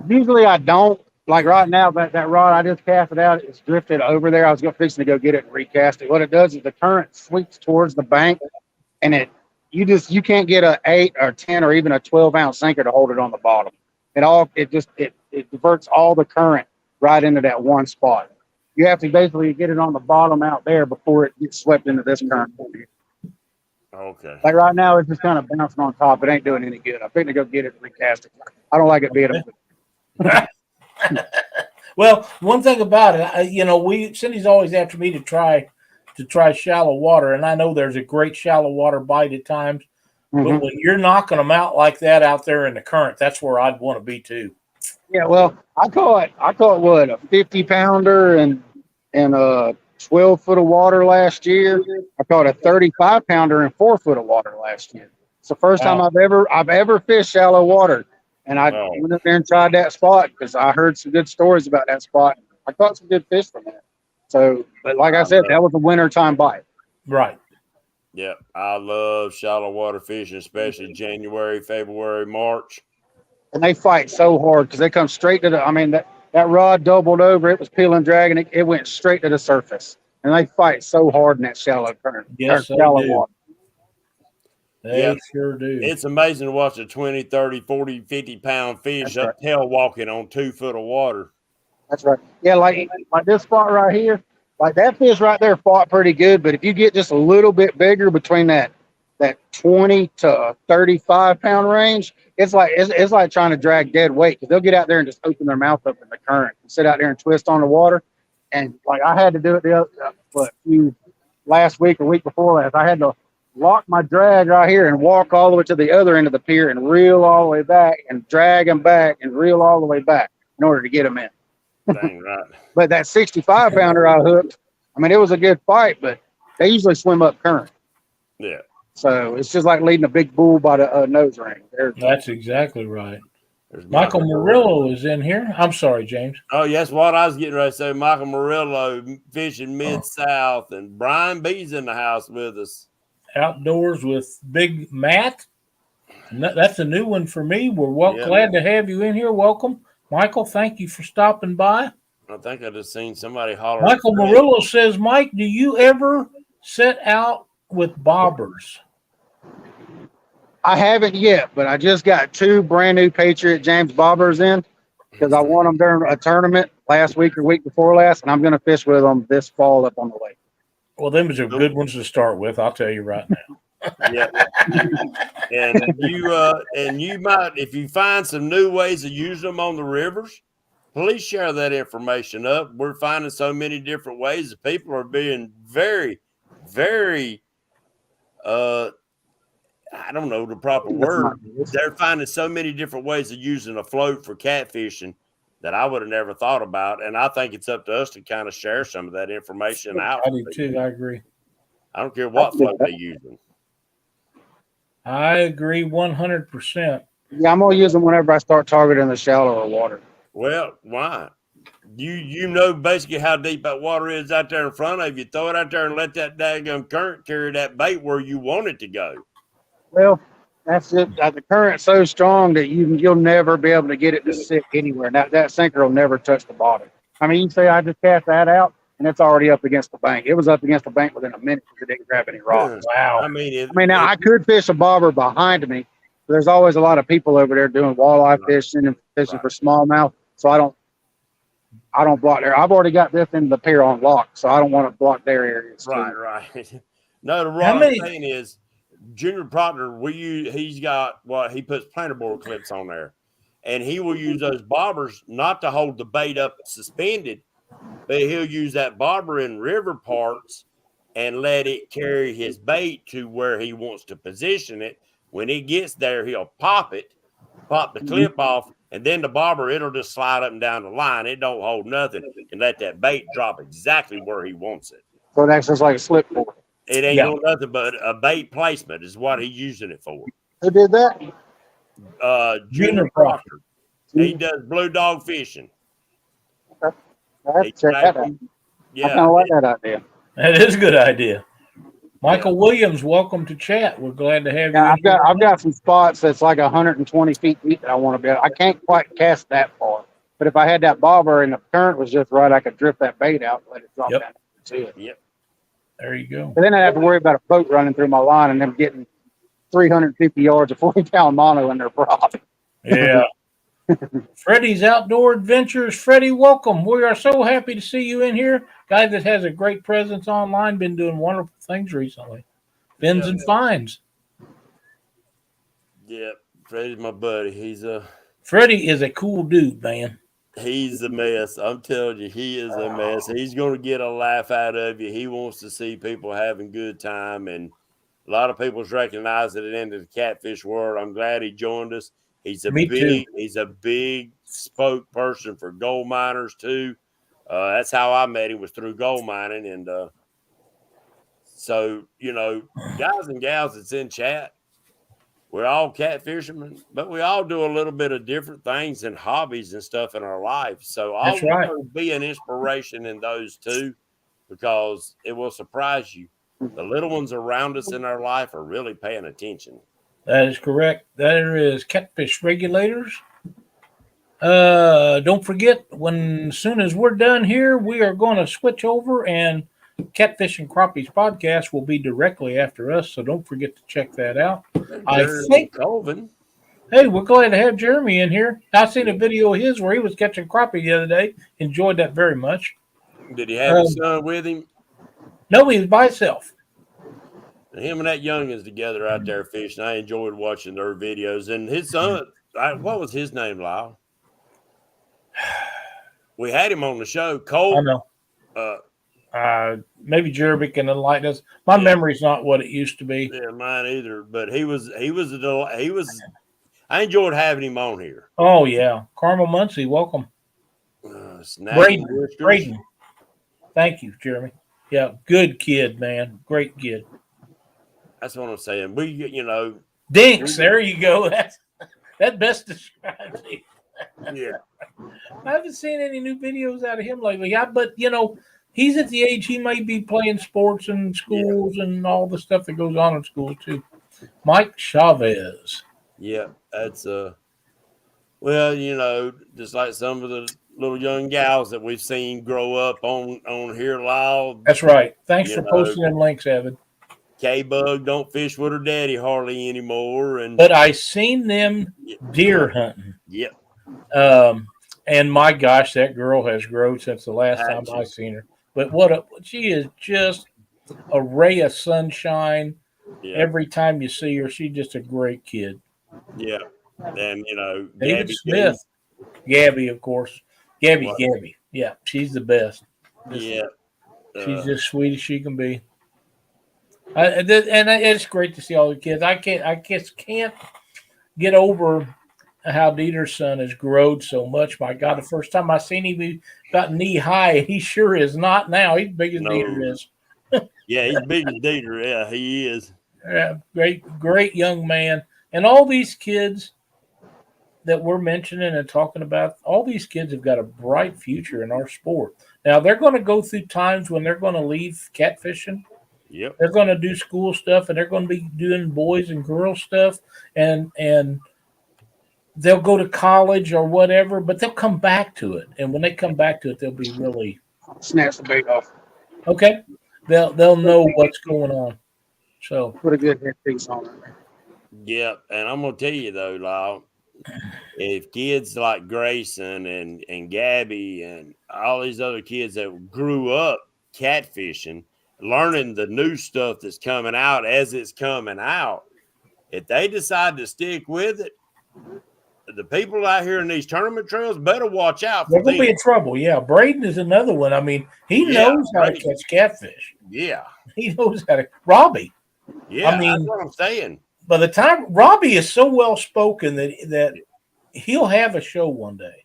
Usually I don't. Like right now, that rod I just cast it out, it's drifted over there. I was fixing to go get it and recast it. What it does is the current sweeps towards the bank, and you can't get a 8 or 10 or even a 12-ounce sinker to hold it on the bottom. It diverts all the current right into that one spot. You have to basically get it on the bottom out there before it gets swept into this current. Okay. Like right now, it's just kind of bouncing on top. It ain't doing any good. I'm fitting to go get it and recast it. I don't like it being a Well, one thing about it, Cindy's always after me to try shallow water, and I know there's a great shallow water bite at times. But when you're knocking them out like that out there in the current, that's where I'd want to be too. Yeah, well, I caught what, a 50-pounder and a 12 foot of water last year. I caught a 35-pounder and 4 foot of water last year. It's the first time I've ever fished shallow water, and I went up there and tried that spot because I heard some good stories about that spot. I caught some good fish from that. So, but like I said, that was a wintertime bite. Right. Yeah, I love shallow water fishing, especially January, February, March. And they fight so hard because they come straight to that rod doubled over. It was peeling, dragging. It went straight to the surface. And they fight so hard in that shallow current. Yes, shallow they do. water. They sure do. It's amazing to watch a 20, 30, 40, 50-pound fish tail walking on 2 foot of water. That's right. Yeah, like this spot right here, like that fish right there fought pretty good. But if you get just a little bit bigger between that 20 to 35-pound range, it's like trying to drag dead weight because they'll get out there and just open their mouth up in the current and sit out there and twist on the water. And like I had to do it last week or week before last. I had to lock my drag right here and walk all the way to the other end of the pier and reel all the way back and drag them back and reel all the way back in order to get them in. Dang right. But that 65-pounder I hooked, I mean, it was a good fight, but they usually swim up current. Yeah. So it's just like leading a big bull by the nose ring. That's exactly right. Michael Murillo is in here. I'm sorry, James. Oh, yes, what I was getting ready to say. Michael Murillo fishing Mid-South, and Brian B's in the house with us. Outdoors with Big Matt. That's a new one for me. We're glad to have you in here. Welcome. Michael, thank you for stopping by. I think I just seen somebody holler. Michael Murillo says, Mike, do you ever set out with bobbers? I haven't yet, but I just got 2 brand new Patriot James bobbers in because I won them during a tournament last week or week before last, and I'm going to fish with them this fall up on the lake. Well, them are good ones to start with. I'll tell you right now. Yeah, and you might, if you find some new ways of using them on the rivers, please share that information up. We're finding so many different ways that people are being very, very, I don't know the proper word. They're finding so many different ways of using a float for catfishing that I would have never thought about, and I think it's up to us to kind of share some of that information out. I do too. I agree. I don't care what float they're using. I agree 100%. Yeah, I'm going to use them whenever I start targeting the shallower water. Well, why? You know basically how deep that water is out there in front of you. Throw it out there and let that daggone current carry that bait where you want it to go. Well, that's it. The current's so strong that you'll never be able to get it to sit anywhere. That sinker will never touch the bottom. I mean, you can say I just cast that out, and it's already up against the bank. It was up against the bank within a minute because it didn't grab any rocks. Wow. I mean, now I could fish a bobber behind me. But there's always a lot of people over there doing walleye fishing and fishing for smallmouth. So I don't block there. I've already got this in the pier on lock, so I don't want to block their areas. Right. No, the wrong thing is Junior Proctor. He's got he puts planter board clips on there, and he will use those bobbers not to hold the bait up suspended, but he'll use that bobber in river parts and let it carry his bait to where he wants to position it. When he gets there, he'll pop the clip off, and then the bobber, it'll just slide up and down the line. It don't hold nothing and let that bait drop exactly where he wants it. So it acts just like a slip board. It ain't doing nothing but a bait placement is what he's using it for. Who did that? Junior Proctor. He does blue dog fishing. Okay. I have to check that out. Yeah. I kind of like that idea. That is a good idea. Michael Williams, welcome to chat. We're glad to have you. I've got some spots that's like 120 feet deep that I want to be at. I can't quite cast that far, but if I had that bobber and the current was just right, I could drift that bait out and let it drop down to it. Yep. There you go. But then I'd have to worry about a boat running through my line and them getting 350 yards of 40-pound mono in their prop. Yeah. Freddie's Outdoor Adventures. Freddie, welcome. We are so happy to see you in here. Guy that has a great presence online, been doing wonderful things recently. fins and fines. Yeah, Freddie's my buddy. Freddie is a cool dude, man. He's a mess. I'm telling you, he is a mess. He's going to get a laugh out of you. He wants to see people having good time, and a lot of people's recognizing it into the catfish world. I'm glad he joined us. He's a big spokesperson for gold miners too. That's how I met him, was through gold mining, and so guys and gals that's in chat, we're all catfishermen, but we all do a little bit of different things and hobbies and stuff in our life. So I want to be an inspiration in those too, because it will surprise you. The little ones around us in our life are really paying attention. That is correct. There is catfish regulators. Don't forget, as soon as we're done here, we are going to switch over, and Catfish and Crappies podcast will be directly after us, so don't forget to check that out. I think Colvin. Hey, we're glad to have Jeremy in here. I seen a video of his where he was catching crappie the other day. Enjoyed that very much. Did he have his son with him? No, he was by himself. Him and that youngins together out there fishing. I enjoyed watching their videos. And his son, what was his name, Lyle? We had him on the show. Cole. I know. Maybe Jeremy can enlighten us. My memory's not what it used to be. Yeah, mine either. But he was. I enjoyed having him on here. Oh yeah, Carmel Muncie, welcome. Braden. Thank you, Jeremy. Yeah, good kid, man. Great kid. That's what I'm saying. Dinks. There you go. That best describes him. Yeah. I haven't seen any new videos out of him lately. But he's at the age he may be playing sports in schools and all the stuff that goes on in schools too. Mike Chavez. Yeah, that's just like some of the little young gals that we've seen grow up on here, Lyle. That's right. Thanks for posting them links, Evan. K-Bug don't fish with her daddy hardly anymore, but I seen them deer hunting. Yep. And my gosh, that girl has grown since the last time I seen her. But she is just a ray of sunshine. Yeah. Every time you see her, she's just a great kid. Yeah. And David Smith. Gabby, of course. Gabby. Yeah, she's the best. She's just sweet as she can be. And it's great to see all the kids. I can't get over how Dieter's son has grown so much. My God, the first time I seen him, he got knee high, and he sure is not now. He's big as Dieter is. Yeah, he's big as Dieter. Yeah, he is. Yeah, great young man. And all these kids that we're mentioning and talking about, all these kids have got a bright future in our sport. Now, they're going to go through times when they're going to leave catfishing. Yep. They're going to do school stuff, and they're going to be doing boys and girls stuff, and they'll go to college or whatever, but they'll come back to it. And when they come back to it, they'll be really snatch the bait off. Okay. They'll know what's going on. So put a good headpiece on it. Yeah, and I'm gonna tell you though, Lyle, if kids like Grayson and Gabby and all these other kids that grew up catfishing, learning the new stuff that's coming out as it's coming out, if they decide to stick with it, the people out here in these tournament trails better watch out for them. They're going to be in trouble. Yeah, Braden is another one. I mean, he knows how to catch catfish. Yeah. He knows how to. Robbie. Yeah, I mean, that's what I'm saying. By the time Robbie is so well spoken that he'll have a show one day.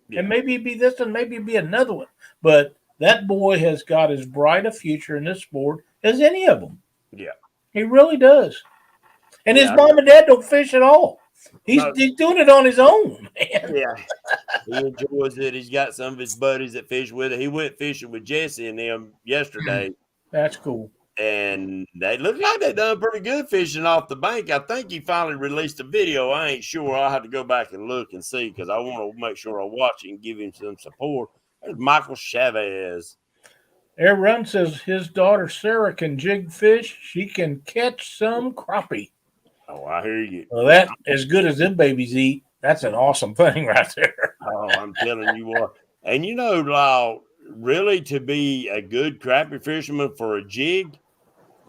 Yeah. And maybe it'd be this and maybe it'd be another one. But that boy has got as bright a future in this sport as any of them. Yeah. He really does. And his mom and dad don't fish at all. He's doing it on his own, man. Yeah. He enjoys it. He's got some of his buddies that fish with it. He went fishing with Jesse and them yesterday. That's cool. And they look like they done pretty good fishing off the bank. I think he finally released a video. I ain't sure. I'll have to go back and look and see because I want to make sure I watch it and give him some support. There's Michael Chavez. Air Run says his daughter Sarah can jig fish. She can catch some crappie. Oh, I hear you. Well, that as good as them babies eat. That's an awesome thing right there. Oh, I'm telling you what. And Lyle, really to be a good crappie fisherman for a jig,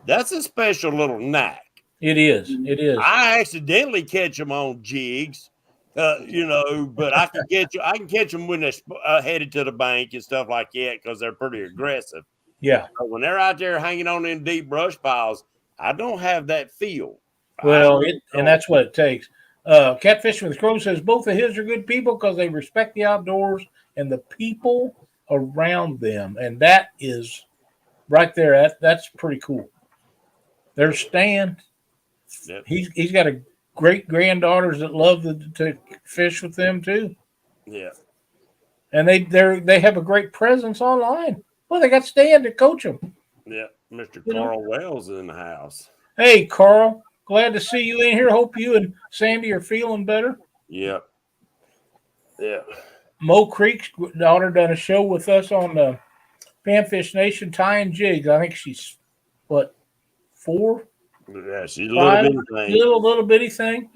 That's a special little knack. It is. It is. I accidentally catch them on jigs, but I can catch them when they're headed to the bank and stuff like that because they're pretty aggressive. Yeah. But when they're out there hanging on in deep brush piles, I don't have that feel. Well, and that's what it takes. Catfishing with Crow says both of his are good people because they respect the outdoors and the people around them, and that is right there. That's pretty cool. There's Stan. Yep. He's got a great granddaughters that love to fish with them too. Yeah, and they have a great presence online. Well, they got Stan to coach them. Yeah, Mr. Carl Wells is in the house. Hey, Carl, glad to see you in here. Hope you and Sandy are feeling better. Yep. Yeah. Mo Creek's daughter done a show with us on the Panfish Nation tying jigs. I think she's 4. Yeah, she's a little bitty thing.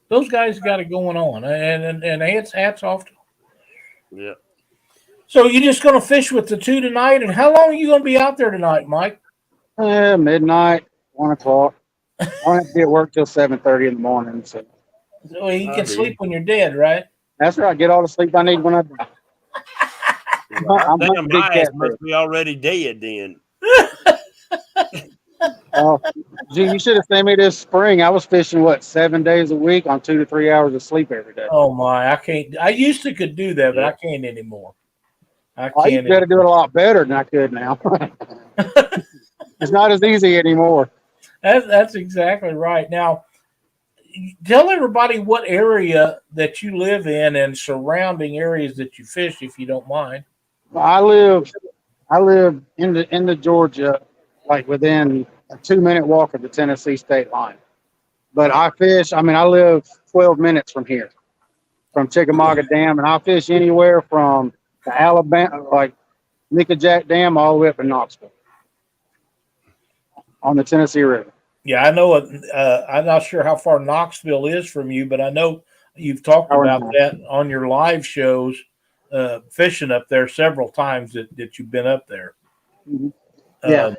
Those guys got it going on, and hats off to them. Yeah. So you're just going to fish with the 2 tonight, and how long are you going to be out there tonight, Mike? Midnight, 1 o'clock. I don't have to be at work till 7:30 in the morning. So you can sleep when you're dead, right? That's right. Get all the sleep I need when I die. Damn, my ass must be already dead then. Gee, you should have seen me this spring. I was fishing 7 days a week on 2 to 3 hours of sleep every day. Oh my, I can't. I used to could do that, but I can't anymore. I used to do it a lot better than I could now. It's not as easy anymore. That's exactly right. Now, tell everybody what area that you live in and surrounding areas that you fish, if you don't mind. I live in the Georgia, within a 2-minute walk of the Tennessee state line. But I fish. I live 12 minutes from here, from Chickamauga Dam, and I fish anywhere from the Alabama, Nickajack Dam, all the way up in Knoxville on the Tennessee River. Yeah, I know. I'm not sure how far Knoxville is from you, but I know you've talked about that on your live shows, fishing up there several times that you've been up there. Mm-hmm. Yeah.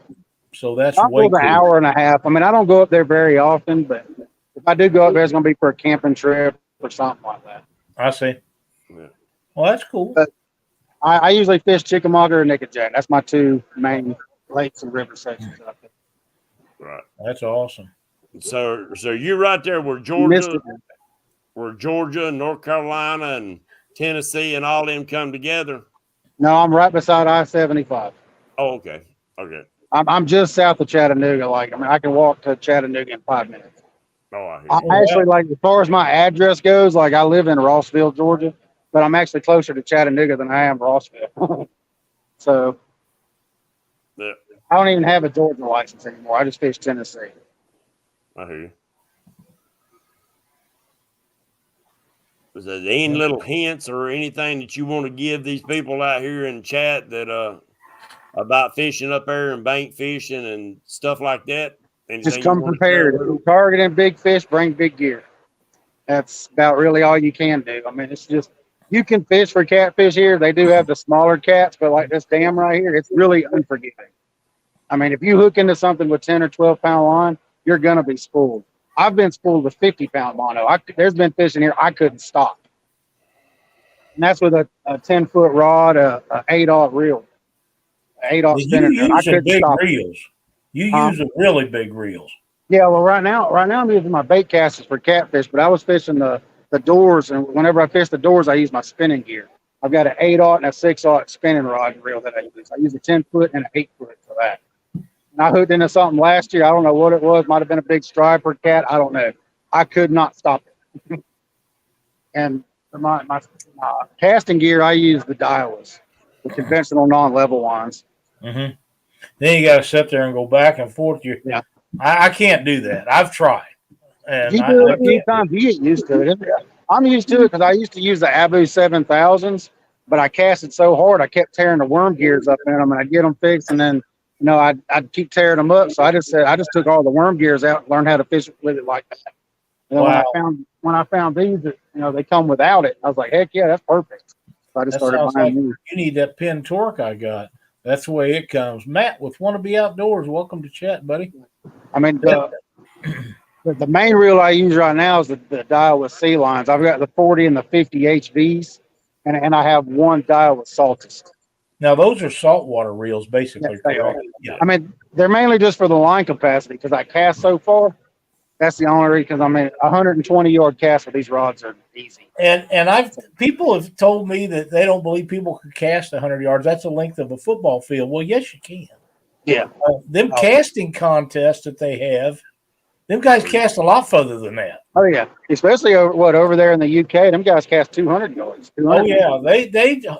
So that's way an hour and a half. I don't go up there very often, but if I do go up there, it's going to be for a camping trip or something like that. I see. Yeah. Well, that's cool. But I usually fish Chickamauga or Nickajack. That's my 2 main lakes and river sections up there. Right. That's awesome. So you're right there where Georgia, North Carolina, and Tennessee and all them come together? No, I'm right beside I-75. Oh, okay. Okay. I'm just south of Chattanooga. I can walk to Chattanooga in 5 minutes. Oh, I actually, as far as my address goes, I live in Rossville, Georgia, but I'm actually closer to Chattanooga than I am Rossville. So yeah. I don't even have a Georgia license anymore. I just fish Tennessee. I hear you. Is there any little hints or anything that you want to give these people out here in chat that about fishing up there and bank fishing and stuff like that? Anything just come prepared. If you're targeting big fish, bring big gear. That's about really all you can do. It's just, you can fish for catfish here. They do have the smaller cats, but this dam right here, it's really unforgiving. If you hook into something with 10 or 12 pound line, you're going to be spooled. I've been spooled with 50 pound mono. There's been fishing here I couldn't stop. And that's with a 10-foot rod, a 8/0 reel. 8/0 spinning. You use big reels. You use really big reels. Yeah, well, right now I'm using my bait casters for catfish, but I was fishing the doors, and whenever I fish the doors, I use my spinning gear. I've got an 8/0 and a 6/0 spinning rod and reel that I use. I use a 10-foot and an 8-foot for that. And I hooked into something last year. I don't know what it was. Might have been a big striper cat. I don't know. I could not stop it. And for my casting gear, I use the Daiwas, the conventional non-level ones. Mm-hmm. Then you got to sit there and go back and forth. Yeah. I can't do that. I've tried. And you do it a few times, you get used to it. I'm used to it because I used to use the Abu 7000s, but I cast it so hard I kept tearing the worm gears up in them, and I'd get them fixed, and then I'd keep tearing them up. So I just took all the worm gears out and learned how to fish with it like that. And when I found these, they come without it, I was like, heck yeah, that's perfect. So I just started buying these. You need that pin torque I got. That's the way it comes. Matt with Want to Be Outdoors, welcome to chat, buddy. I mean, the main reel I use right now is the dial with sea lines. I've got the 40 and the 50 HVs, and I have one dial with saltist. Now, those are saltwater reels, basically. Yes, they are. Yeah. I mean, they're mainly just for the line capacity because I cast so far. That's the only reason. Because I mean, 120-yard cast with these rods are easy. And people have told me that they don't believe people could cast 100 yards. That's the length of a football field. Well, yes, you can. Yeah. Them casting contests that they have, them guys cast a lot further than that. Oh yeah, especially over there in the UK, them guys cast 200 yards. 200 Oh yeah,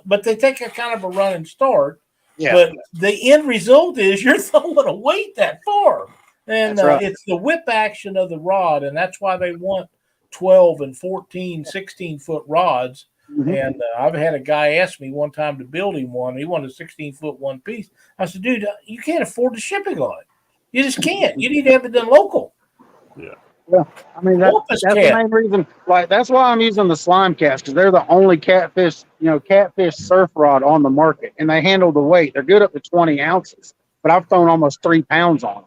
but they take a kind of a running start. Yeah. But the end result is you're throwing a weight that far, and right. It's the whip action of the rod, and that's why they want 12 and 14, 16-foot rods. Mm-hmm. And I've had a guy ask me one time to build him one. He wanted a 16-foot one piece. I said, dude, you can't afford the shipping on it. You just can't. You need to have it done local. Yeah. Yeah, I mean that's the main reason. Like that's why I'm using the slime cast because they're the only catfish surf rod on the market, and they handle the weight. They're good up to 20 ounces, but I've thrown almost 3 pounds on them.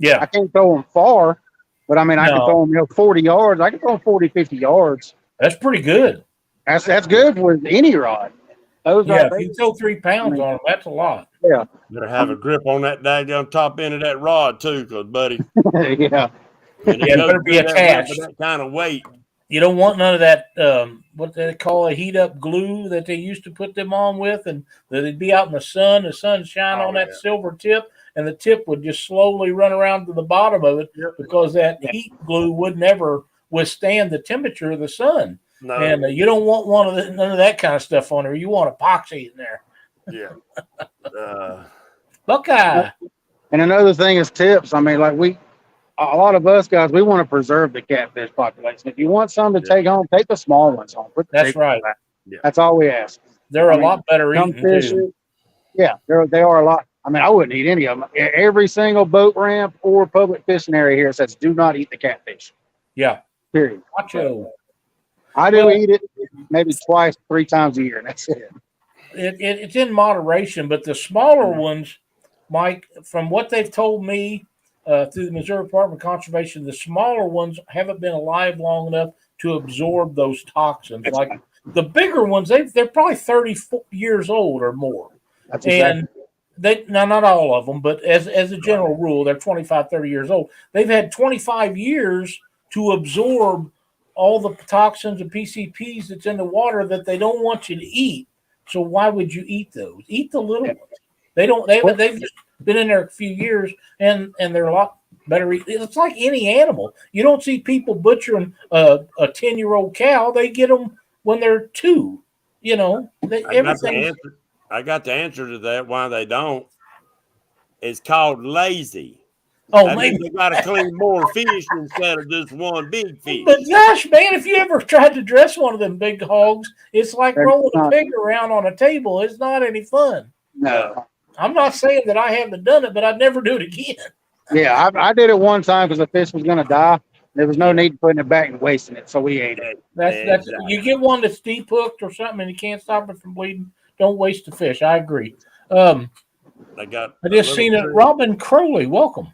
Yeah, I can't throw them far, but I mean I can throw them 40 yards. I can throw them 40, 50 yards. That's pretty good. That's good with any rod. Those if you throw 3 pounds on them, that's a lot. Yeah, better have a grip on that daggone top end of that rod too, because buddy. Yeah. It better be attached. That kind of weight. You don't want none of that, what they call a heat-up glue that they used to put them on with, and they'd be out in the sun shine on that silver tip, and the tip would just slowly run around to the bottom of it because that heat glue would never withstand the temperature of the sun. No. And you don't want none of that kind of stuff on there. You want epoxy in there. Yeah. Buckeye. And another thing is tips. I mean, like a lot of us guys, we want to preserve the catfish population. If you want some to take home, take the small ones home. That's right. Yeah. That's all we ask. They're a lot better eating too. Yeah, they are a lot. I mean, I wouldn't eat any of them. Every single boat ramp or public fishing area here says do not eat the catfish. Yeah. Period. Macho. I do eat it maybe 2, 3 times a year, and that's it. It's in moderation, but the smaller ones, Mike, from what they've told me through the Missouri Department of Conservation, the smaller ones haven't been alive long enough to absorb those toxins. Like the bigger ones, they're probably 30 years old or more. That's exactly. And not all of them, but as a general rule, they're 25, 30 years old. They've had 25 years to absorb all the toxins and PCPs that's in the water that they don't want you to eat. So why would you eat those? Eat the little ones. They've just been in there a few years and they're a lot better. It's like any animal. You don't see people butchering a 10-year-old cow. They get them when they're 2. You know, I got the answer to that. Why they don't? It's called lazy. Oh, maybe they got to clean more fish instead of just one big fish. But gosh, man, if you ever tried to dress one of them big hogs, it's like rolling a pig around on a table. It's not any fun. No. I'm not saying that I haven't done it, but I'd never do it again. Yeah, I did it one time because the fish was going to die. There was no need to putting it back and wasting it, so we ate it. That's you get one that's deep hooked or something, and you can't stop it from bleeding. Don't waste the fish. I agree. I just seen it. Robin Crowley, welcome.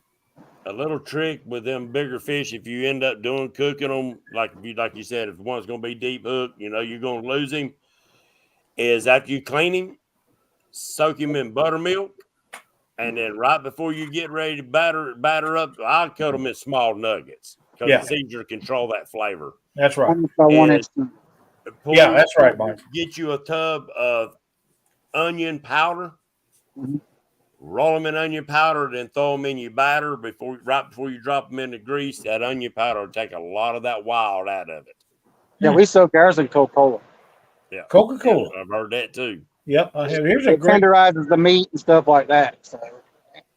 A little trick with them bigger fish, if you end up cooking them, like you said, if one's going to be deep hooked, you're going to lose him, is after you clean him, soak him in buttermilk, and then right before you get ready to batter up, I'll cut them in small nuggets because it's easier to control that flavor. That's right. That's right, Mike. Get you a tub of onion powder. Mm-hmm. Roll them in onion powder, then throw them in your batter right before you drop them in the grease. That onion powder will take a lot of that wild out of it. Yeah, we soak ours in Coca-Cola. Yeah, Coca-Cola. I've heard that too. Yep, I have. It tenderizes the meat and stuff like that. So,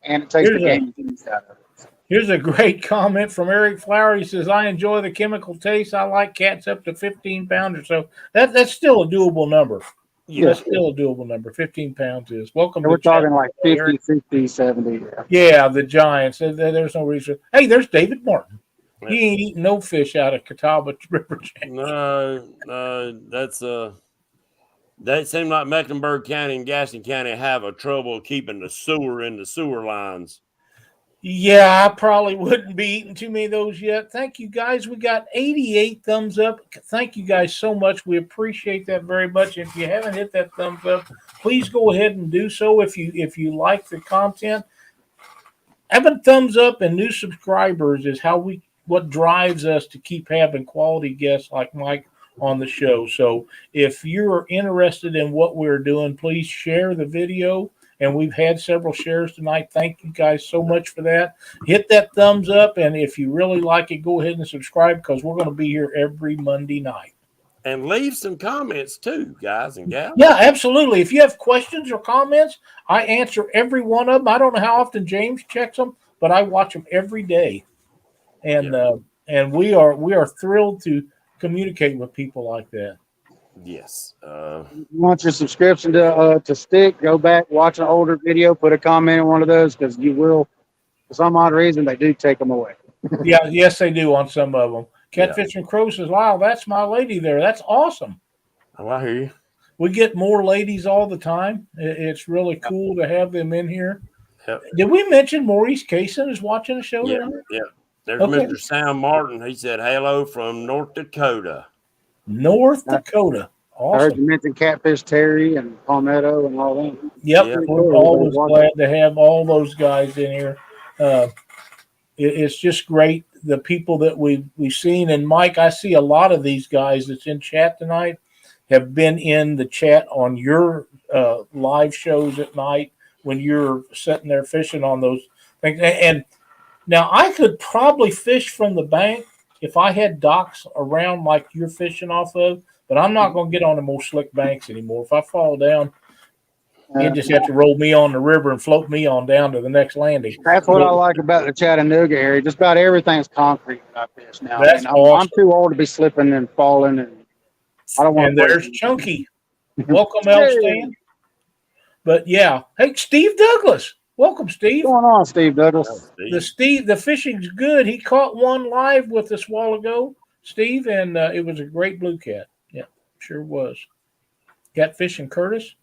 and it takes the game out of it. Here's a great comment from Eric Flower. He says, "I enjoy the chemical taste. I like cats up to 15 pounds or so. That's still a doable number." Yeah, that's still a doable number. 15 pounds is. Welcome. We're talking like 50, 60, 70. Yeah, the Giants. There's no reason. Hey, there's David Martin. He ain't eating no fish out of Catawba River. No, that's They seem like Mecklenburg County and Gaston County have a trouble keeping the sewer in the sewer lines. Yeah, I probably wouldn't be eating too many of those yet. Thank you, guys. We got 88 thumbs up. Thank you, guys, so much. We appreciate that very much. If you haven't hit that thumbs up, please go ahead and do so. If you like the content, having thumbs up and new subscribers is what drives us to keep having quality guests like Mike on the show. So if you're interested in what we're doing, please share the video. And we've had several shares tonight. Thank you guys so much for that. Hit that thumbs up. And if you really like it, go ahead and subscribe because we're going to be here every Monday night. And leave some comments too, guys and gals. Yeah, absolutely. If you have questions or comments, I answer every one of them. I don't know how often James checks them, but I watch them every day. And and we are thrilled to communicate with people like that. Yes. You want your subscription to stick? Go back, watch an older video, put a comment in one of those because you will, for some odd reason, they do take them away. Yeah, yes, they do on some of them. Catfish and Crow says, "Wow, that's my lady there. That's awesome." Oh, I hear you. We get more ladies all the time. It's really cool to have them in here. Yep. Did we mention Maurice Kaysen is watching the show? Yeah, yeah. There's Mr. Sam Martin. He said hello from North Dakota. North Dakota. Awesome. I heard you mention Catfish Terry and Palmetto and all that. Yep. We're always glad to have all those guys in here. It's just great. The people that we've seen. And Mike, I see a lot of these guys that's in chat tonight have been in the chat on your live shows at night when you're sitting there fishing on those things. And now I could probably fish from the bank if I had docks around like you're fishing off of, but I'm not going to get on the most slick banks anymore. If I fall down, you just have to roll me on the river and float me on down to the next landing. That's what I like about the Chattanooga area. Just about everything's concrete when I fish now. That's awesome. I'm too old to be slipping and falling, and I don't want. And there's Chunky. Welcome, Elstan. But yeah, hey, Steve Douglas. Welcome, Steve. What's going on, Steve Douglas? The fishing's good. He caught one live with us a while ago, Steve, and it was a great blue cat. Yeah, sure was. Catfish and Curtis.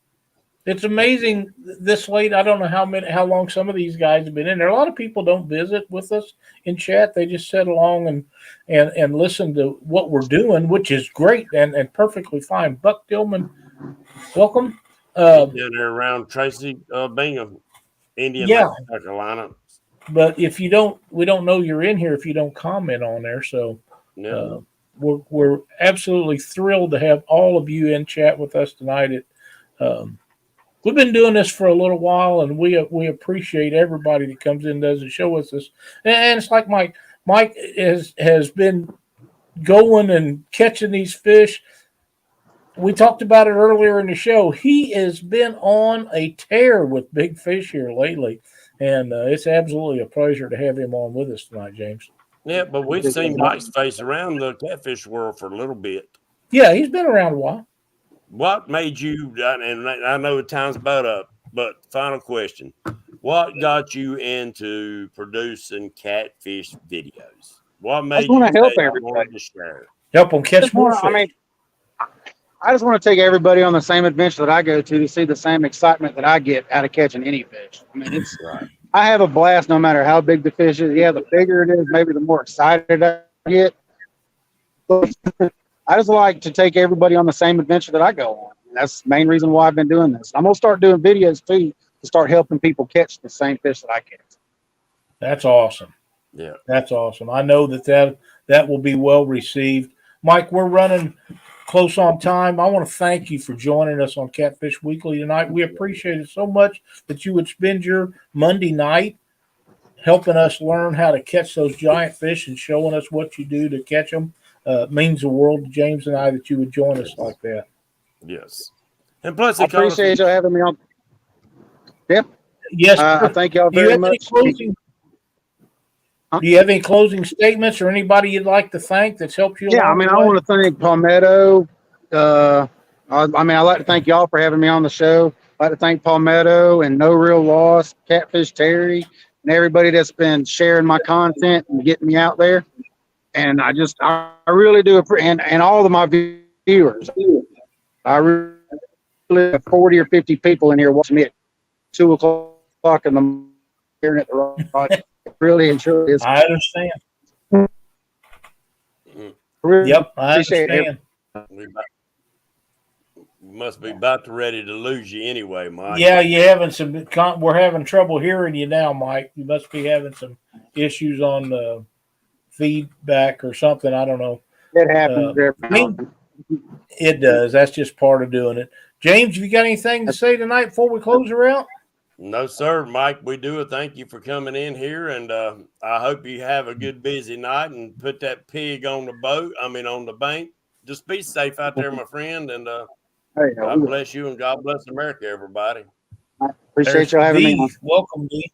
It's amazing this late. I don't know how long some of these guys have been in there. A lot of people don't visit with us in chat. They just sit along and listen to what we're doing, which is great and perfectly fine. Buck Dillman, welcome. Down there around Tracy Bingham, Indian, North Carolina. But if you don't, we don't know you're in here if you don't comment on there. So we're absolutely thrilled to have all of you in chat with us tonight. We've been doing this for a little while, and we appreciate everybody that comes in and does the show with us. And it's like Mike has been going and catching these fish. We talked about it earlier in the show. He has been on a tear with big fish here lately, and it's absolutely a pleasure to have him on with us tonight, James. Yeah, but we've seen Mike's face around the catfish world for a little bit. Yeah, he's been around a while. What made you, and I know the time's about up, but final question. What got you into producing catfish videos? What made you help everybody? Help them catch more fish. I mean, I just want to take everybody on the same adventure that I go to see the same excitement that I get out of catching any fish. I mean, it's I have a blast no matter how big the fish is. Yeah, the bigger it is, maybe the more excited I get. But I just like to take everybody on the same adventure that I go on. That's the main reason why I've been doing this. I'm going to start doing videos too to start helping people catch the same fish that I catch. That's awesome. Yeah. That's awesome. I know that will be well received. Mike, we're running close on time. I want to thank you for joining us on Catfish Weekly tonight. We appreciate it so much that you would spend your Monday night helping us learn how to catch those giant fish and showing us what you do to catch them. Means the world to James and I that you would join us like that. Yes. And plus, I appreciate you having me on. Yep. Yes. I thank y'all very much. Do you have any closing statements or anybody you'd like to thank that's helped you? Yeah, I mean, I want to thank Palmetto. I'd like to thank y'all for having me on the show. I'd like to thank Palmetto and No Real Loss, Catfish Terry, and everybody that's been sharing my content and getting me out there. And I really do appreciate, and all of my viewers. I 40 or 50 people in here watching me at 2 o'clock in the morning at the rod. Really and truly is. I understand. Really Yep, I appreciate understand. We must be about to ready to lose you anyway, Mike. Yeah, you having we're having trouble hearing you now, Mike. You must be having some issues on the feedback or something. I don't know. It happens every James, it does. That's just part of doing it. James, have you got anything to say tonight before we close her out? No, sir, Mike. We do thank you for coming in here, and I hope you have a good busy night and put that pig on the boat. I mean, on the bank. Just be safe out there, my friend, and God bless you and God bless America, everybody. I appreciate you having me on. Welcome, D.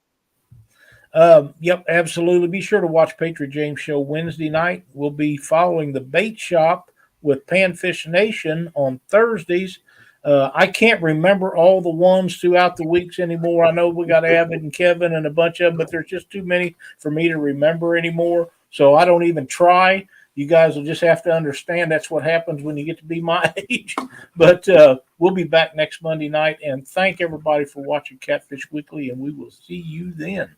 Yep, absolutely. Be sure to watch Patriot James Show Wednesday night. We'll be following the bait shop with Panfish Nation on Thursdays. I can't remember all the ones throughout the weeks anymore. I know we got Avid and Kevin and a bunch of them, but there's just too many for me to remember anymore. So I don't even try. You guys will just have to understand that's what happens when you get to be my age. But we'll be back next Monday night. And thank everybody for watching Catfish Weekly, and we will see you then.